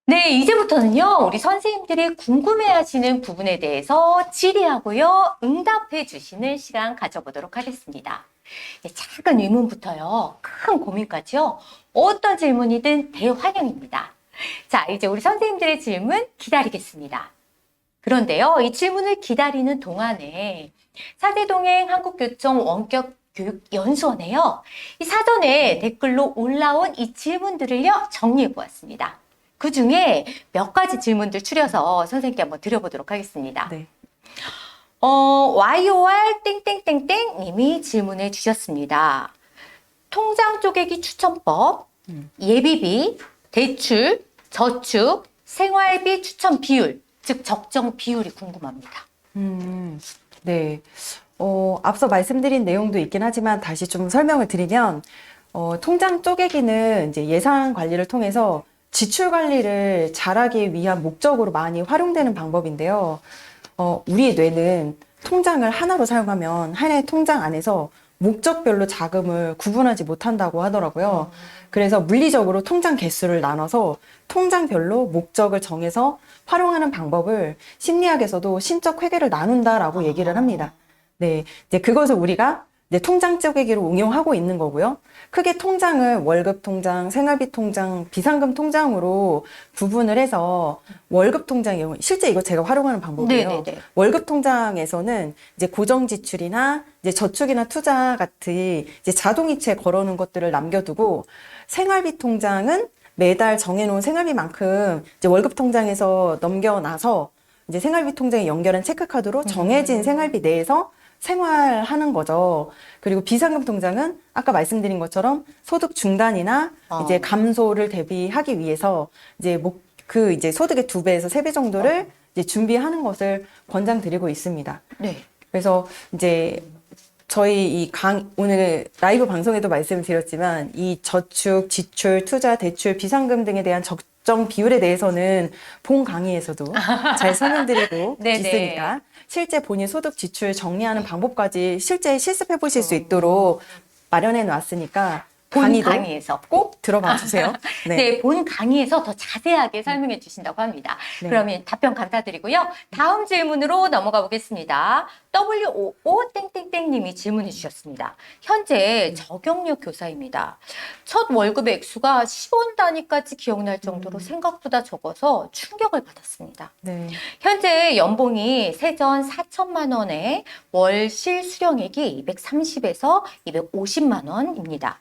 네, 이제부터는요, 우리 선생님들이 궁금해하시는 부분에 대해서 질의하고요, 응답해 주시는 시간 가져보도록 하겠습니다. 네, 작은 의문부터요, 큰 고민까지요, 어떤 질문이든 대환영입니다. 자, 이제 우리 선생님들의 질문 기다리겠습니다. 그런데요, 이 질문을 기다리는 동안에 사대동행 한국교총 원격교육연수원에요, 이 사전에 댓글로 올라온 이 질문들을요, 정리해 보았습니다. 그 중에 몇 가지 질문들 추려서 선생님께 한번 드려보도록 하겠습니다. 네. YOR 땡땡땡땡 님이 질문을 주셨습니다. 통장 쪼개기 추천법, 예비비, 대출, 저축, 생활비 추천 비율, 즉 적정 비율이 궁금합니다. 네. 앞서 말씀드린 내용도 있긴 하지만 다시 좀 설명을 드리면, 통장 쪼개기는 이제 예산 관리를 통해서 지출 관리를 잘하기 위한 목적으로 많이 활용되는 방법인데요. 우리의 뇌는 통장을 하나로 사용하면 하나의 통장 안에서 목적별로 자금을 구분하지 못한다고 하더라고요. 그래서 물리적으로 통장 개수를 나눠서 통장별로 목적을 정해서 활용하는 방법을 심리학에서도 신적 회계를 나눈다라고 얘기를 합니다. 네, 이제 그것을 우리가 이제 통장 쪼개기로 응용하고 있는 거고요. 크게 통장을 월급 통장, 생활비 통장, 비상금 통장으로 구분을 해서 월급 통장의 경우, 실제 이거 제가 활용하는 방법이에요. 네네네. 월급 통장에서는 이제 고정 지출이나 이제 저축이나 투자 같은 이제 자동이체 걸어놓은 것들을 남겨두고, 생활비 통장은 매달 정해놓은 생활비만큼 이제 월급 통장에서 넘겨놔서 이제 생활비 통장에 연결한 체크카드로 정해진 생활비 내에서 생활하는 거죠. 그리고 비상금 통장은 아까 말씀드린 것처럼 소득 중단이나 이제 감소를 대비하기 위해서 이제 이제 소득의 2배에서 3배 정도를 이제 준비하는 것을 권장드리고 있습니다. 네. 그래서 이제 저희 오늘 라이브 방송에도 말씀을 드렸지만 이 저축, 지출, 투자, 대출, 비상금 등에 대한 적정 비율에 대해서는 본 강의에서도 잘 설명드리고 네네. 있으니까 실제 본인 소득 지출 정리하는 방법까지 실제 실습해 보실 수 있도록 마련해 놨으니까 본 강의도 강의에서 꼭 들어봐 주세요. 네, 본 강의에서 더 자세하게 설명해 주신다고 합니다. 네. 그러면 답변 감사드리고요. 다음 질문으로 넘어가 보겠습니다. WOO 땡땡땡님이 질문해 주셨습니다. 현재 저경력 교사입니다. 첫 월급의 액수가 10원 단위까지 기억날 정도로 생각보다 적어서 충격을 받았습니다. 네. 현재 연봉이 세전 4천만 원에 월 실수령액이 230에서 250만 원입니다.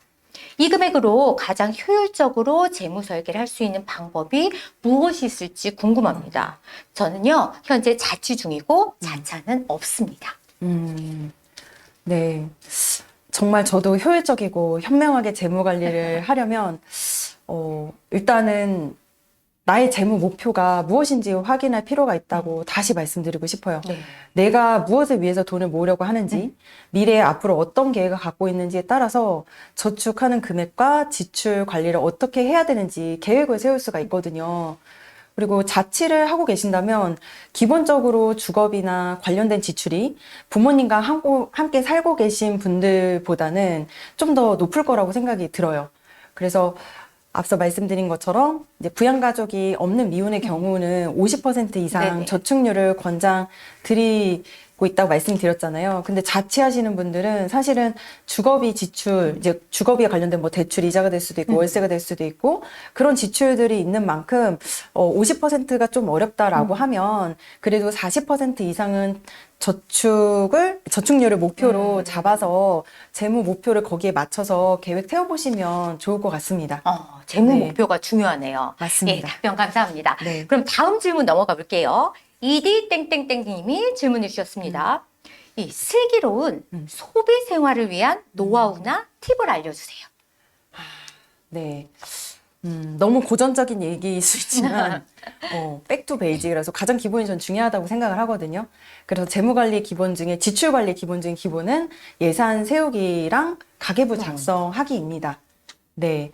이 금액으로 가장 효율적으로 재무 설계를 할 수 있는 방법이 무엇이 있을지 궁금합니다. 저는요, 현재 자취 중이고 자차는 없습니다. 네. 정말 저도 효율적이고 현명하게 재무 관리를 하려면, 일단은 나의 재무 목표가 무엇인지 확인할 필요가 있다고 다시 말씀드리고 싶어요. 네. 내가 무엇을 위해서 돈을 모으려고 하는지, 미래에 앞으로 어떤 계획을 갖고 있는지에 따라서 저축하는 금액과 지출 관리를 어떻게 해야 되는지 계획을 세울 수가 있거든요. 그리고 자취를 하고 계신다면 기본적으로 주거비나 관련된 지출이 부모님과 함께 살고 계신 분들보다는 좀 더 높을 거라고 생각이 들어요. 그래서 앞서 말씀드린 것처럼 이제 부양가족이 없는 미혼의 경우는 50% 이상 네네. 저축률을 권장드리고 있다고 말씀드렸잖아요. 근데 자취하시는 분들은 사실은 주거비 지출, 이제 주거비에 관련된 뭐 대출 이자가 될 수도 있고 월세가 될 수도 있고 그런 지출들이 있는 만큼 50%가 좀 어렵다라고 하면 그래도 40% 이상은 저축률을 목표로 잡아서 재무 목표를 거기에 맞춰서 계획 세워보시면 좋을 것 같습니다. 재무 네. 목표가 중요하네요. 맞습니다. 예, 답변 감사합니다. 네. 그럼 다음 질문 넘어가 볼게요. ED 땡땡땡님이 질문을 주셨습니다. 이 슬기로운 소비 생활을 위한 노하우나 팁을 알려주세요. 네. 너무 고전적인 얘기일 수 있지만, 백투 베이직이라서 가장 기본이 전 중요하다고 생각을 하거든요. 그래서 재무관리 기본 중에, 지출관리 기본 중에 기본은 예산 세우기랑 가계부 작성하기입니다. 네.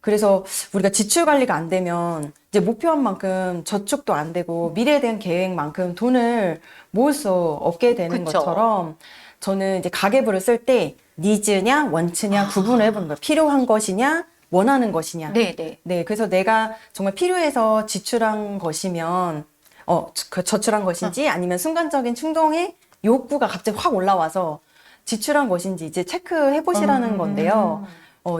그래서 우리가 지출 관리가 안 되면 이제 목표한 만큼 저축도 안 되고 미래에 대한 계획만큼 돈을 모을 수 없게 되는 그쵸. 것처럼 저는 이제 가계부를 쓸 때 니즈냐 원츠냐 구분을 해보는 거예요. 필요한 것이냐 원하는 것이냐. 네네. 네, 그래서 내가 정말 필요해서 지출한 것이면, 저출한 것인지 아니면 순간적인 충동에 욕구가 갑자기 확 올라와서 지출한 것인지 이제 체크해 보시라는 건데요.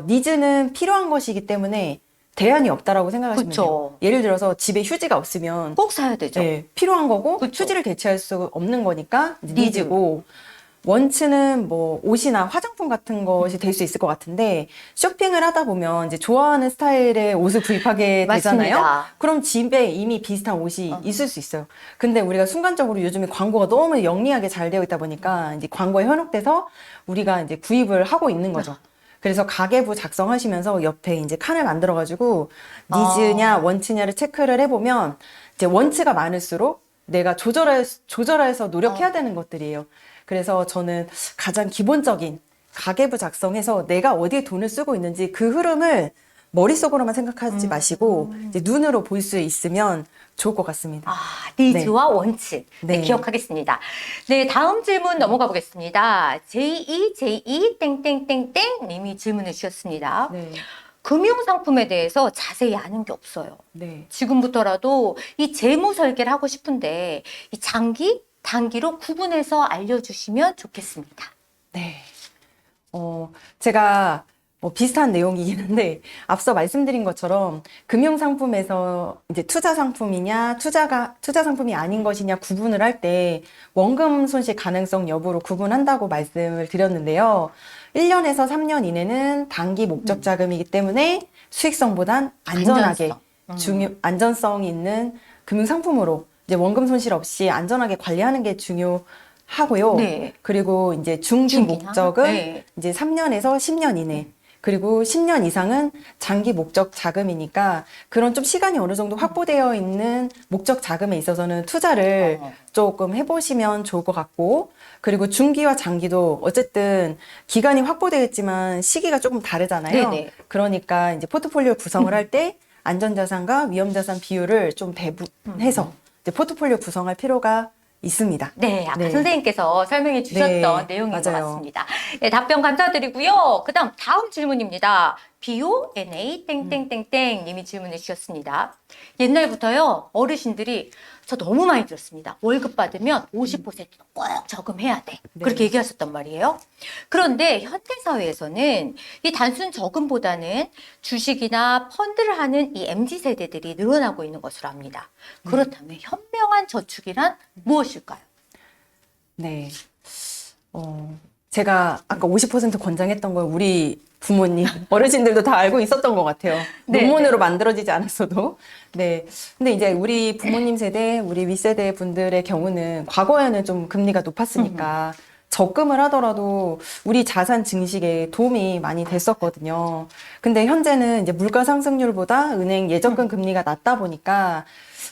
니즈는 필요한 것이기 때문에 대안이 없다라고 생각하시면 그쵸. 돼요. 예를 들어서 집에 휴지가 없으면 꼭 사야 되죠. 네, 필요한 거고 그쵸. 휴지를 대체할 수 없는 거니까 이제 니즈. 니즈고 원츠는 뭐 옷이나 화장품 같은 것이 될 수 있을 것 같은데 쇼핑을 하다 보면 이제 좋아하는 스타일의 옷을 구입하게 되잖아요. 맞습니다. 그럼 집에 이미 비슷한 옷이 있을 수 있어요. 근데 우리가 순간적으로 요즘에 광고가 너무 영리하게 잘 되어 있다 보니까 이제 광고에 현혹돼서 우리가 이제 구입을 하고 있는 거죠. 그래서 가계부 작성하시면서 옆에 이제 칸을 만들어가지고 니즈냐 원츠냐를 체크를 해보면 이제 원츠가 많을수록 내가 조절해서 노력해야 되는 것들이에요. 그래서 저는 가장 기본적인 가계부 작성해서 내가 어디에 돈을 쓰고 있는지 그 흐름을 머릿속으로만 생각하지 마시고 이제 눈으로 볼 수 있으면 좋을 것 같습니다. 니즈와 원츠. 네, 네. 기억하겠습니다. 네, 다음 질문 넘어가 보겠습니다. JEJE 님이 질문을 주셨습니다. 네. 금융상품에 대해서 자세히 아는 게 없어요. 네. 지금부터라도 이 재무 설계를 하고 싶은데 이 장기, 단기로 구분해서 알려주시면 좋겠습니다. 네. 제가 비슷한 내용이긴 한데, 앞서 말씀드린 것처럼 금융상품에서 이제 투자 상품이냐, 투자 상품이 아닌 것이냐 구분을 할 때 원금 손실 가능성 여부로 구분한다고 말씀을 드렸는데요. 1년에서 3년 이내는 단기 목적 자금이기 때문에 수익성보단 안전하게, 안전성이 있는 금융상품으로 이제 원금 손실 없이 안전하게 관리하는 게 중요하고요. 네. 그리고 이제 중기 중기나? 목적은 네. 이제 3년에서 10년 이내. 그리고 10년 이상은 장기 목적 자금이니까 그런 좀 시간이 어느 정도 확보되어 있는 목적 자금에 있어서는 투자를 조금 해보시면 좋을 것 같고, 그리고 중기와 장기도 어쨌든 기간이 확보되겠지만 시기가 조금 다르잖아요. 네네. 그러니까 이제 포트폴리오 구성을 할 때 안전자산과 위험자산 비율을 좀 배분해서 이제 포트폴리오 구성할 필요가 있습니다. 네, 아까 네. 선생님께서 설명해 주셨던 네, 내용인 것 맞아요. 같습니다. 네, 답변 감사드리고요. 그 다음 질문입니다. BONA 님이 질문해 주셨습니다. 옛날부터요, 어르신들이 저 너무 많이 들었습니다. 월급 받으면 50%꼭 저금해야 돼. 네. 그렇게 얘기하셨단 말이에요. 그런데 현대사회에서는 이 단순 저금보다는 주식이나 펀드를 하는 이 MZ세대들이 늘어나고 있는 것으로 압니다. 그렇다면 현명한 저축이란 무엇일까요? 네. 제가 아까 50% 권장했던 걸 우리 부모님, 어르신들도 다 알고 있었던 것 같아요. 네, 논문으로 만들어지지 않았어도. 네. 근데 이제 우리 부모님 세대, 우리 윗세대 분들의 경우는 과거에는 좀 금리가 높았으니까 적금을 하더라도 우리 자산 증식에 도움이 많이 됐었거든요. 근데 현재는 이제 물가 상승률보다 은행 예적금 금리가 낮다 보니까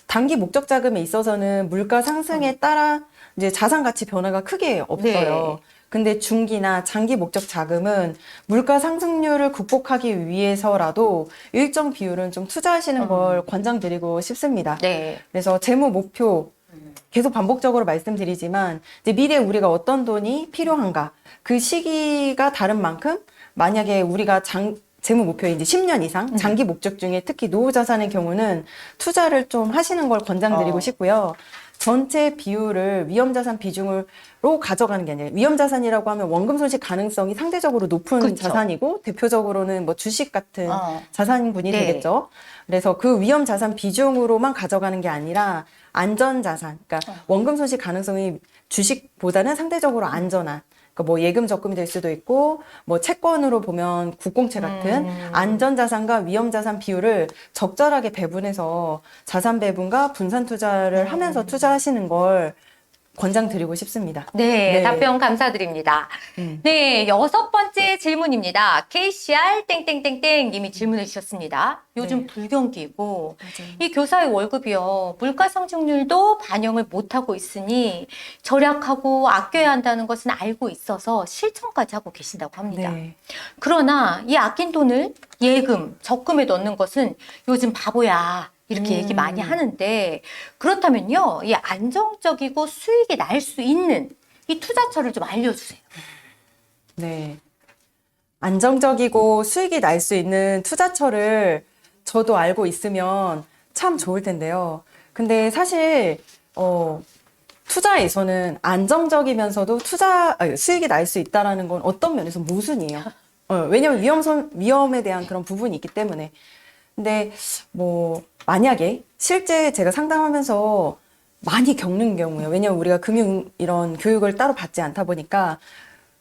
단기 목적 자금에 있어서는 물가 상승에 따라 이제 자산 가치 변화가 크게 없어요. 네. 근데 중기나 장기 목적 자금은 물가 상승률을 극복하기 위해서라도 일정 비율은 좀 투자하시는 걸 권장드리고 싶습니다. 네. 그래서 재무 목표 계속 반복적으로 말씀드리지만 이제 미래에 우리가 어떤 돈이 필요한가 그 시기가 다른 만큼 만약에 우리가 재무 목표에 이제 10년 이상 장기 목적 중에 특히 노후 자산의 경우는 투자를 좀 하시는 걸 권장드리고 싶고요. 전체 비율을 위험자산 비중으로 가져가는 게 아니라 위험자산이라고 하면 원금 손실 가능성이 상대적으로 높은 그쵸. 자산이고 대표적으로는 뭐 주식 같은 자산군이 네. 되겠죠. 그래서 그 위험자산 비중으로만 가져가는 게 아니라 안전자산, 그러니까 원금 손실 가능성이 주식보다는 상대적으로 안전한 그러니까 뭐 예금 적금이 될 수도 있고 뭐 채권으로 보면 국공채 같은 안전자산과 위험자산 비율을 적절하게 배분해서 자산 배분과 분산 투자를 하면서 투자하시는 걸 권장드리고 싶습니다. 네, 네. 답변 감사드립니다. 네, 6번째 질문입니다. KCR 땡땡땡땡 님이 질문을 주셨습니다. 요즘 네. 불경기고 맞아요. 이 교사의 월급이요. 물가 상승률도 반영을 못하고 있으니 절약하고 아껴야 한다는 것은 알고 있어서 실천까지 하고 계신다고 합니다. 네. 그러나 이 아낀 돈을 예금, 적금에 넣는 것은 요즘 바보야. 이렇게 얘기 많이 하는데 그렇다면요. 이 안정적이고 수익이 날 수 있는 이 투자처를 좀 알려주세요. 네. 안정적이고 수익이 날 수 있는 투자처를 저도 알고 있으면 참 좋을 텐데요. 근데 사실, 투자에서는 안정적이면서도 수익이 날 수 있다라는 건 어떤 면에서 모순이에요. 왜냐면 위험에 대한 그런 부분이 있기 때문에. 근데 뭐, 만약에 실제 제가 상담하면서 많이 겪는 경우에요. 왜냐면 우리가 이런 교육을 따로 받지 않다 보니까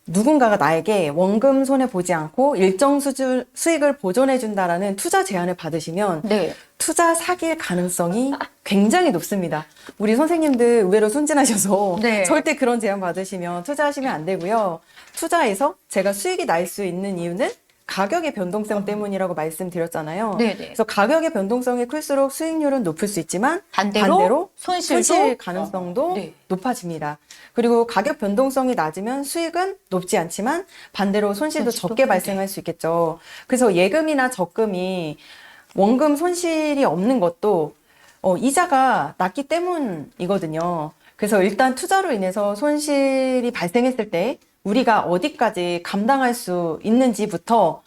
누군가가 나에게 원금 손해 보지 않고 일정 수준 수익을 보존해 준다라는 투자 제안을 받으시면 네. 투자 사기의 가능성이 굉장히 높습니다. 우리 선생님들 의외로 순진하셔서 네. 절대 그런 제안 받으시면 투자하시면 안 되고요. 투자에서 제가 수익이 날 수 있는 이유는 가격의 변동성 때문이라고 말씀드렸잖아요. 네네. 그래서 가격의 변동성이 클수록 수익률은 높을 수 있지만 반대로 손실도 손실 가능성도 네. 높아집니다. 그리고 가격 변동성이 낮으면 수익은 높지 않지만 반대로 손실도 손실도 적게 크게. 발생할 수 있겠죠. 그래서 예금이나 적금이 원금 손실이 없는 것도 이자가 낮기 때문이거든요. 그래서 일단 투자로 인해서 손실이 발생했을 때 우리가 어디까지 감당할 수 있는지부터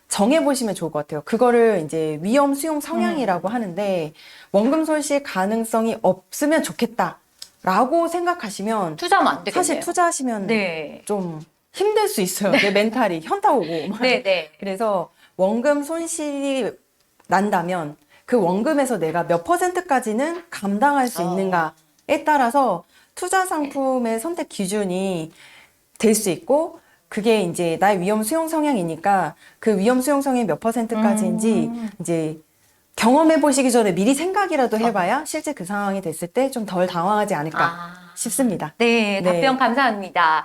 정해보시면 좋을 것 같아요. 그거를 이제 위험 수용 성향이라고 하는데 원금 손실 가능성이 없으면 좋겠다라고 생각하시면 투자하면 안 되겠네요. 사실 투자하시면 네. 좀 힘들 수 있어요. 내 멘탈이 현타 오고. 막. 네네. 그래서 원금 손실이 난다면 그 원금에서 내가 몇 %까지는 감당할 수 있는가에 따라서 투자 상품의 선택 기준이 될 수 있고 그게 이제 나의 위험 수용 성향이니까 그 위험 수용 성향이 몇 %까지인지 이제 경험해 보시기 전에 미리 생각이라도 해봐야 실제 그 상황이 됐을 때 좀 덜 당황하지 않을까 싶습니다. 네, 네. 답변 감사합니다.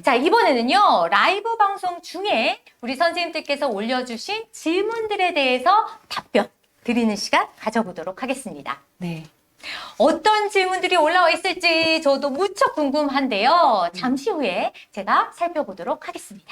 자, 이번에는요, 라이브 방송 중에 우리 선생님들께서 올려주신 질문들에 대해서 답변 드리는 시간 가져보도록 하겠습니다. 네. 어떤 질문들이 올라와 있을지 저도 무척 궁금한데요. 잠시 후에 제가 살펴보도록 하겠습니다.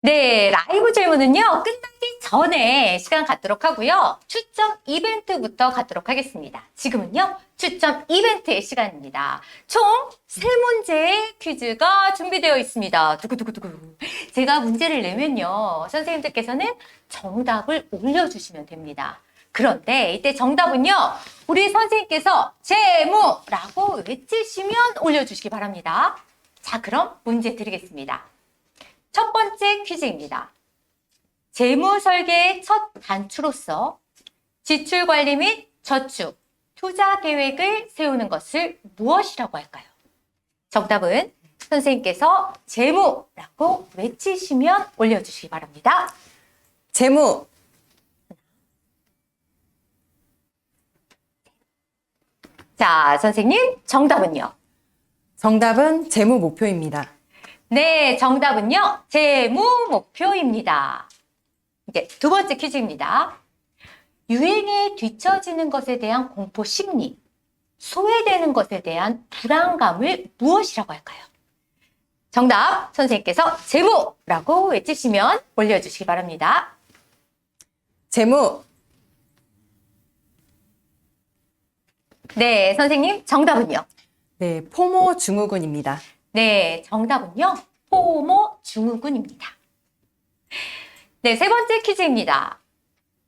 네, 라이브 질문은요, 끝나기 전에 시간 갖도록 하고요. 추첨 이벤트부터 갖도록 하겠습니다. 지금은요, 추첨 이벤트의 시간입니다. 총 3문제의 퀴즈가 준비되어 있습니다. 두구두구두구. 제가 문제를 내면요, 선생님들께서는 정답을 올려주시면 됩니다. 그런데 이때 정답은요, 우리 선생님께서 제무라고 외치시면 올려주시기 바랍니다. 자, 그럼 문제 드리겠습니다. 첫 번째 퀴즈입니다. 재무 설계의 첫 단추로서 지출 관리 및 저축, 투자 계획을 세우는 것을 무엇이라고 할까요? 정답은 선생님께서 재무라고 외치시면 올려주시기 바랍니다. 재무, 자, 선생님, 정답은요? 정답은 재무 목표입니다. 네, 정답은요, 재무 목표입니다. 이제 두 번째 퀴즈입니다. 유행에 뒤처지는 것에 대한 공포 심리, 소외되는 것에 대한 불안감을 무엇이라고 할까요? 정답, 선생님께서 재무라고 외치시면 올려주시기 바랍니다. 재무, 네, 선생님, 정답은요? 네, 포모 증후군입니다. 네, 정답은요, 포모 증후군입니다. 네, 세 번째 퀴즈입니다.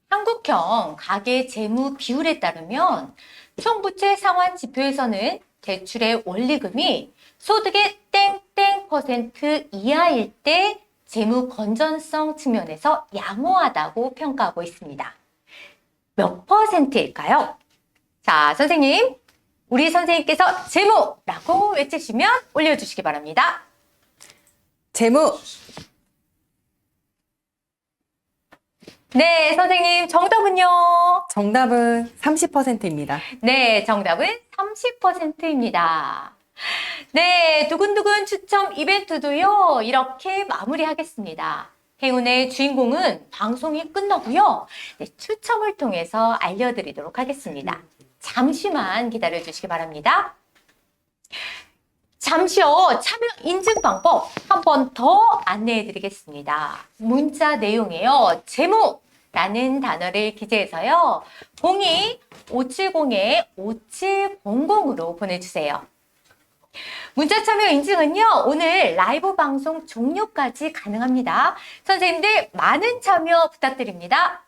한국형 가계 재무 비율에 따르면 총부채 상환 지표에서는 대출의 원리금이 소득의 땡땡 퍼센트 이하일 때 재무 건전성 측면에서 양호하다고 평가하고 있습니다. 몇 퍼센트일까요? 자, 선생님, 우리 선생님께서 재무라고 외치시면 올려주시기 바랍니다. 재무, 네, 선생님, 정답은요? 정답은 30%입니다. 네, 정답은 30%입니다. 네, 두근두근 추첨 이벤트도요, 이렇게 마무리하겠습니다. 행운의 주인공은 방송이 끝나고요, 네, 추첨을 통해서 알려드리도록 하겠습니다. 잠시만 기다려 주시기 바랍니다. 잠시요, 참여 인증 방법 한 번 더 안내해 드리겠습니다. 문자 내용에요, 재무라는 단어를 기재해서요, 02-570-5700으로 보내주세요. 문자 참여 인증은요, 오늘 라이브 방송 종료까지 가능합니다. 선생님들 많은 참여 부탁드립니다.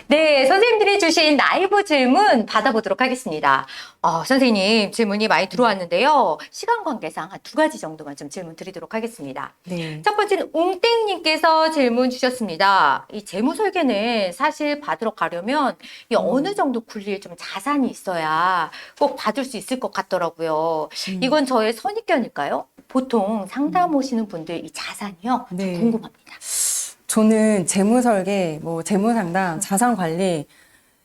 네, 선생님들이 주신 라이브 질문 받아보도록 하겠습니다. 선생님 질문이 많이 들어왔는데요. 시간 관계상 한 2가지 정도만 좀 질문 드리도록 하겠습니다. 네. 첫 번째는 웅땡님께서 질문 주셨습니다. 이 재무 설계는 사실 받으러 가려면 이 어느 정도 굴릴 좀 자산이 있어야 꼭 받을 수 있을 것 같더라고요. 이건 저의 선입견일까요? 보통 상담 오시는 분들 이 자산이요? 좀 네. 궁금합니다. 저는 재무 설계, 뭐 재무 상담, 자산 관리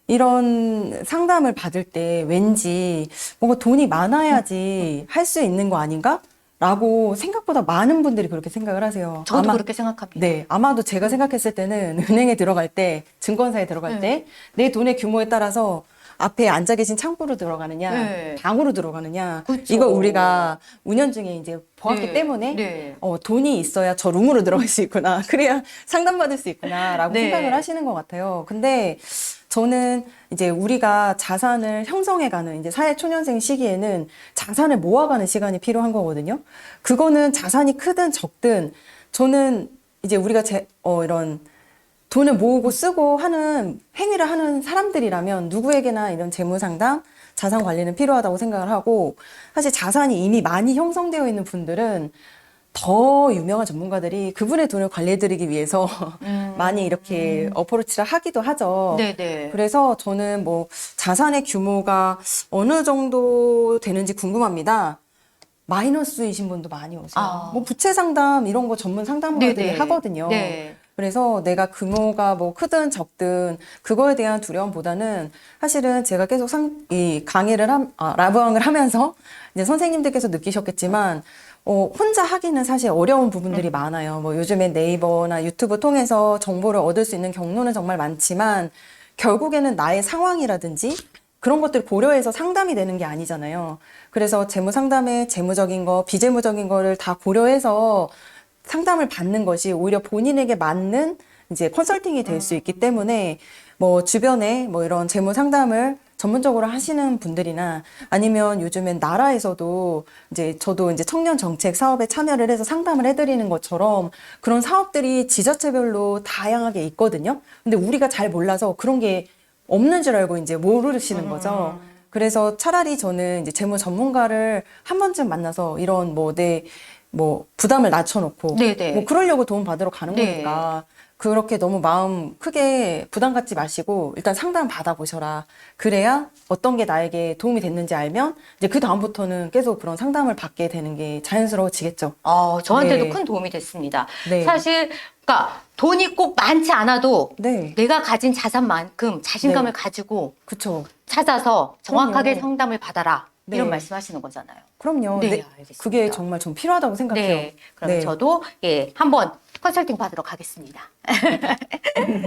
이런 상담을 받을 때 왠지 뭔가 돈이 많아야지 할 수 있는 거 아닌가? 라고 생각보다 많은 분들이 그렇게 생각을 하세요. 저도 그렇게 생각합니다. 네, 아마도 제가 생각했을 때는 은행에 들어갈 때, 증권사에 들어갈 때, 내 돈의 규모에 따라서 앞에 앉아 계신 창구로 들어가느냐, 네. 방으로 들어가느냐, 그쵸. 이거 우리가 운영중에 이제 보았기 네. 때문에, 네. 돈이 있어야 저 룸으로 들어갈 수 있구나. 그래야 상담받을 수 있구나. 라고 네. 생각을 하시는 것 같아요. 근데 저는 이제 우리가 자산을 형성해가는 이제 사회초년생 시기에는 자산을 모아가는 시간이 필요한 거거든요. 그거는 자산이 크든 적든 저는 이제 우리가 이런 돈을 모으고 쓰고 하는 행위를 하는 사람들이라면 누구에게나 이런 재무 상담, 자산 관리는 필요하다고 생각을 하고 사실 자산이 이미 많이 형성되어 있는 분들은 더 유명한 전문가들이 그분의 돈을 관리해드리기 위해서 많이 이렇게 어프로치를 하기도 하죠. 네네. 그래서 저는 뭐 자산의 규모가 어느 정도 되는지 궁금합니다. 마이너스이신 분도 많이 오세요. 아. 뭐 부채 상담 이런 거 전문 상담가들이 네네. 하거든요. 네. 그래서 내가 규모가 뭐 크든 적든 그거에 대한 두려움보다는 사실은 제가 계속 이 강의를 라브왕을 하면서 이제 선생님들께서 느끼셨겠지만 혼자 하기는 사실 어려운 부분들이 많아요. 뭐 요즘에 네이버나 유튜브 통해서 정보를 얻을 수 있는 경로는 정말 많지만 결국에는 나의 상황이라든지 그런 것들을 고려해서 상담이 되는 게 아니잖아요. 그래서 재무 상담에 재무적인 거, 비재무적인 거를 다 고려해서 상담을 받는 것이 오히려 본인에게 맞는 이제 컨설팅이 될 수 있기 때문에 뭐 주변에 뭐 이런 재무 상담을 전문적으로 하시는 분들이나 아니면 요즘엔 나라에서도 이제 저도 이제 청년 정책 사업에 참여를 해서 상담을 해드리는 것처럼 그런 사업들이 지자체별로 다양하게 있거든요. 근데 우리가 잘 몰라서 그런 게 없는 줄 알고 이제 모르시는 거죠. 그래서 차라리 저는 이제 재무 전문가를 한 번쯤 만나서 이런 뭐 부담을 낮춰놓고 네네. 뭐 그러려고 도움 받으러 가는 네. 거니까 그렇게 너무 마음 크게 부담 갖지 마시고 일단 상담 받아보셔라. 그래야 어떤 게 나에게 도움이 됐는지 알면 이제 그 다음부터는 계속 그런 상담을 받게 되는 게 자연스러워지겠죠. 저한테도 네. 큰 도움이 됐습니다. 네. 사실, 그러니까 돈이 꼭 많지 않아도 네. 내가 가진 자산만큼 자신감을 네. 가지고 그쵸. 찾아서 정확하게 그럼요. 상담을 받아라. 이런 네. 말씀하시는 거잖아요. 그럼요. 네, 네. 알겠습니다. 그게 정말 좀 필요하다고 생각해요. 네, 그러면 네. 저도 한번 컨설팅 받으러 가겠습니다.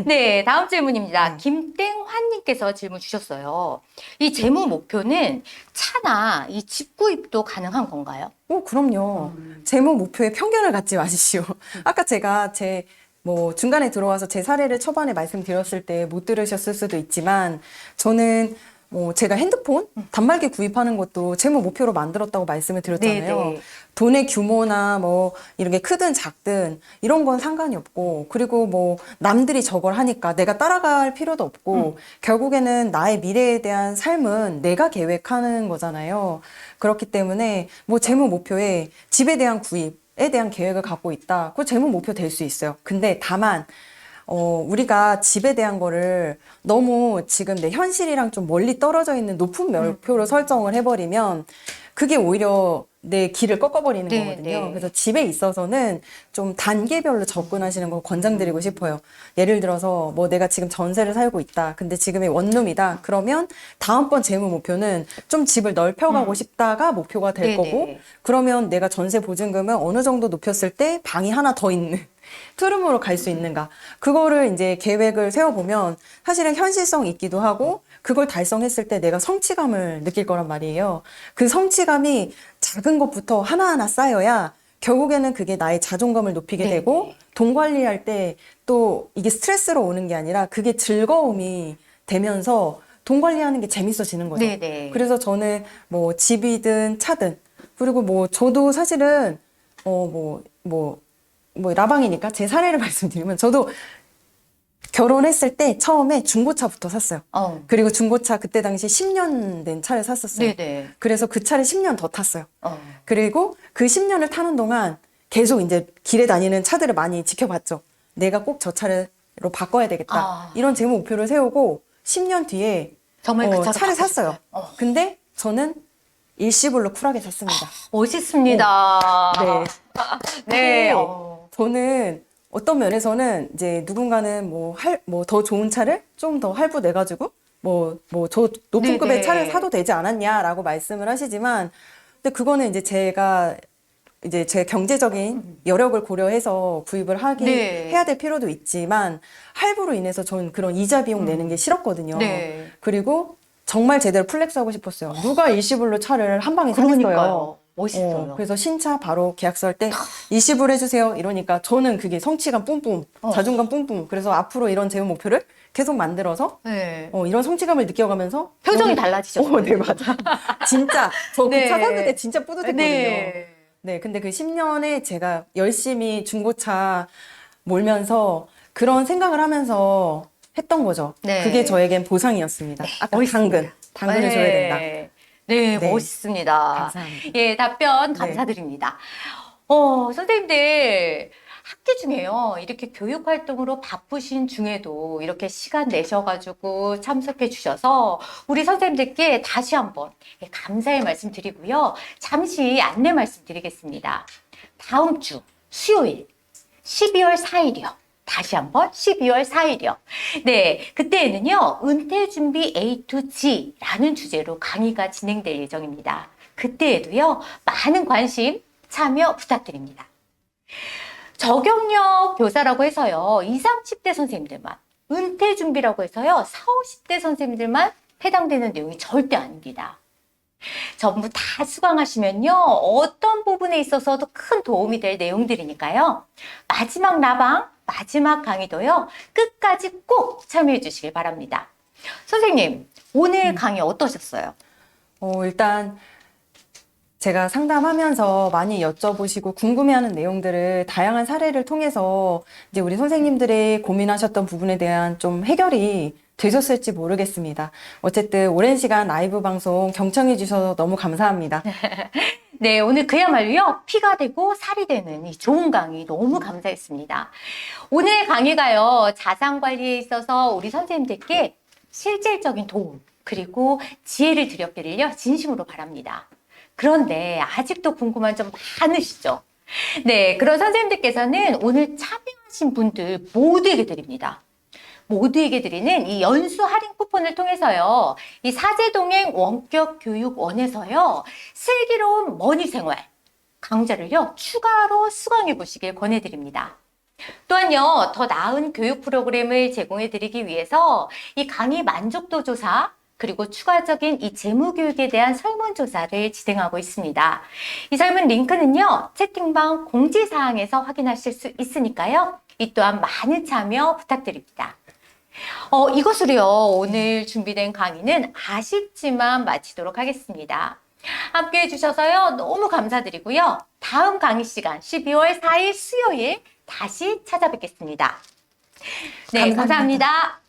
네, 다음 질문입니다. 네. 김땡환님께서 질문 주셨어요. 이 재무 목표는 차나 이 집 구입도 가능한 건가요? 그럼요. 재무 목표에 편견을 갖지 마십시오. 아까 제가 뭐 중간에 들어와서 제 사례를 초반에 말씀드렸을 때 못 들으셨을 수도 있지만 저는 뭐 제가 핸드폰 단말기 구입하는 것도 재무 목표로 만들었다고 말씀을 드렸잖아요. 네네. 돈의 규모나 뭐 이런 게 크든 작든 이런 건 상관이 없고 그리고 뭐 남들이 저걸 하니까 내가 따라갈 필요도 없고 결국에는 나의 미래에 대한 삶은 내가 계획하는 거잖아요. 그렇기 때문에 뭐 재무 목표에 집에 대한 구입에 대한 계획을 갖고 있다. 그 재무 목표 될 수 있어요. 근데 다만 우리가 집에 대한 거를 너무 지금 내 현실이랑 좀 멀리 떨어져 있는 높은 목표로 설정을 해버리면 그게 오히려 내 길을 꺾어버리는 네, 거거든요. 네. 그래서 집에 있어서는 좀 단계별로 접근하시는 걸 권장드리고 싶어요. 예를 들어서 뭐 내가 지금 전세를 살고 있다. 근데 지금이 원룸이다. 그러면 다음번 재무 목표는 좀 집을 넓혀가고 싶다가 목표가 될 네네. 거고 그러면 내가 전세 보증금을 어느 정도 높였을 때 방이 하나 더 있는 투룸으로 갈 수 있는가. 그거를 이제 계획을 세워보면 사실은 현실성 있기도 하고 그걸 달성했을 때 내가 성취감을 느낄 거란 말이에요. 그 성취감이 작은 것부터 하나하나 쌓여야 결국에는 그게 나의 자존감을 높이게 네. 되고 돈 관리할 때 또 이게 스트레스로 오는 게 아니라 그게 즐거움이 되면서 돈 관리하는 게 재밌어지는 거죠. 네네. 그래서 저는 뭐 집이든 차든 그리고 뭐 저도 사실은 라방이니까 제 사례를 말씀드리면 저도 결혼했을 때 처음에 중고차부터 샀어요. 그리고 중고차 그때 당시 10년 된 차를 샀었어요. 네네. 그래서 그 차를 10년 더 탔어요. 어. 그리고 그 10년을 타는 동안 계속 이제 길에 다니는 차들을 많이 지켜봤죠. 내가 꼭 저 차로 바꿔야 되겠다. 이런 재무 목표를 세우고 10년 뒤에 정말 그 차를 차를 샀어요. 바꾸셨어요? 근데 저는 일시불로 쿨하게 샀습니다. 멋있습니다. 네. 네. 저는 어떤 면에서는 이제 누군가는 뭐 더 좋은 차를 좀 더 할부 내가지고 저 높은 네네. 급의 차를 사도 되지 않았냐라고 말씀을 하시지만, 근데 그거는 이제 제가 이제 제 경제적인 여력을 고려해서 구입을 네. 해야 될 필요도 있지만, 할부로 인해서 저는 그런 이자 비용 내는 게 싫었거든요. 네. 그리고 정말 제대로 플렉스 하고 싶었어요. 누가 일시불로 차를 한 방에 사겠어요. 그러니까요. 멋있어요. 그래서 신차 바로 계약서 할 때 20을 해주세요 이러니까 저는 그게 성취감 뿜뿜, 자존감 뿜뿜. 그래서 앞으로 이런 재무 목표를 계속 만들어서 네. 이런 성취감을 느껴가면서 표정이 달라지죠. 네, 맞아. 진짜 저 그 네. 차 샀을 때 진짜 뿌듯했거든요. 네. 네, 근데 그 10년에 제가 열심히 중고차 몰면서 그런 생각을 하면서 했던 거죠. 네. 그게 저에겐 보상이었습니다. 아까 멋있습니다. 당근을 줘야 된다. 네, 네. 멋있습니다. 감사합니다. 예, 답변 네. 감사드립니다. 선생님들 학기 중에요. 이렇게 교육 활동으로 바쁘신 중에도 이렇게 시간 내셔가지고 참석해 주셔서 우리 선생님들께 다시 한번 감사의 말씀 드리고요. 잠시 안내 말씀 드리겠습니다. 다음 주 수요일 12월 4일이요. 다시 한번 12월 4일이요. 네, 그때에는요, 은퇴 준비 A to G라는 주제로 강의가 진행될 예정입니다. 그때에도요, 많은 관심, 참여 부탁드립니다. 저경력 교사라고 해서요, 20, 30대 선생님들만, 은퇴 준비라고 해서요, 40, 50대 선생님들만 해당되는 내용이 절대 아닙니다. 전부 다 수강하시면요, 어떤 부분에 있어서도 큰 도움이 될 내용들이니까요. 마지막 라방, 마지막 강의도요, 끝까지 꼭 참여해 주시길 바랍니다. 선생님, 오늘 강의 어떠셨어요? 일단 제가 상담하면서 많이 여쭤보시고 궁금해하는 내용들을 다양한 사례를 통해서 이제 우리 선생님들이 고민하셨던 부분에 대한 좀 해결이 되셨을지 모르겠습니다. 어쨌든 오랜 시간 라이브 방송 경청해 주셔서 너무 감사합니다. 네, 오늘 그야말로요, 피가 되고 살이 되는 이 좋은 강의 너무 감사했습니다. 오늘 강의가요, 자산 관리에 있어서 우리 선생님들께 실질적인 도움, 그리고 지혜를 드렸기를요, 진심으로 바랍니다. 그런데 아직도 궁금한 점 많으시죠? 네, 그런 선생님들께서는 오늘 참여하신 분들 모두에게 드립니다. 모두에게 드리는 이 연수 할인 쿠폰을 통해서요, 이 사제동행 원격교육원에서요, 슬기로운 머니생활 강좌를요, 추가로 수강해 보시길 권해드립니다. 또한요, 더 나은 교육 프로그램을 제공해 드리기 위해서 이 강의 만족도 조사, 그리고 추가적인 이 재무교육에 대한 설문조사를 진행하고 있습니다. 이 설문 링크는요, 채팅방 공지사항에서 확인하실 수 있으니까요, 이 또한 많은 참여 부탁드립니다. 이것으로요, 오늘 준비된 강의는 아쉽지만 마치도록 하겠습니다. 함께 해주셔서요, 너무 감사드리고요. 다음 강의 시간 12월 4일 수요일 다시 찾아뵙겠습니다. 네, 감사합니다.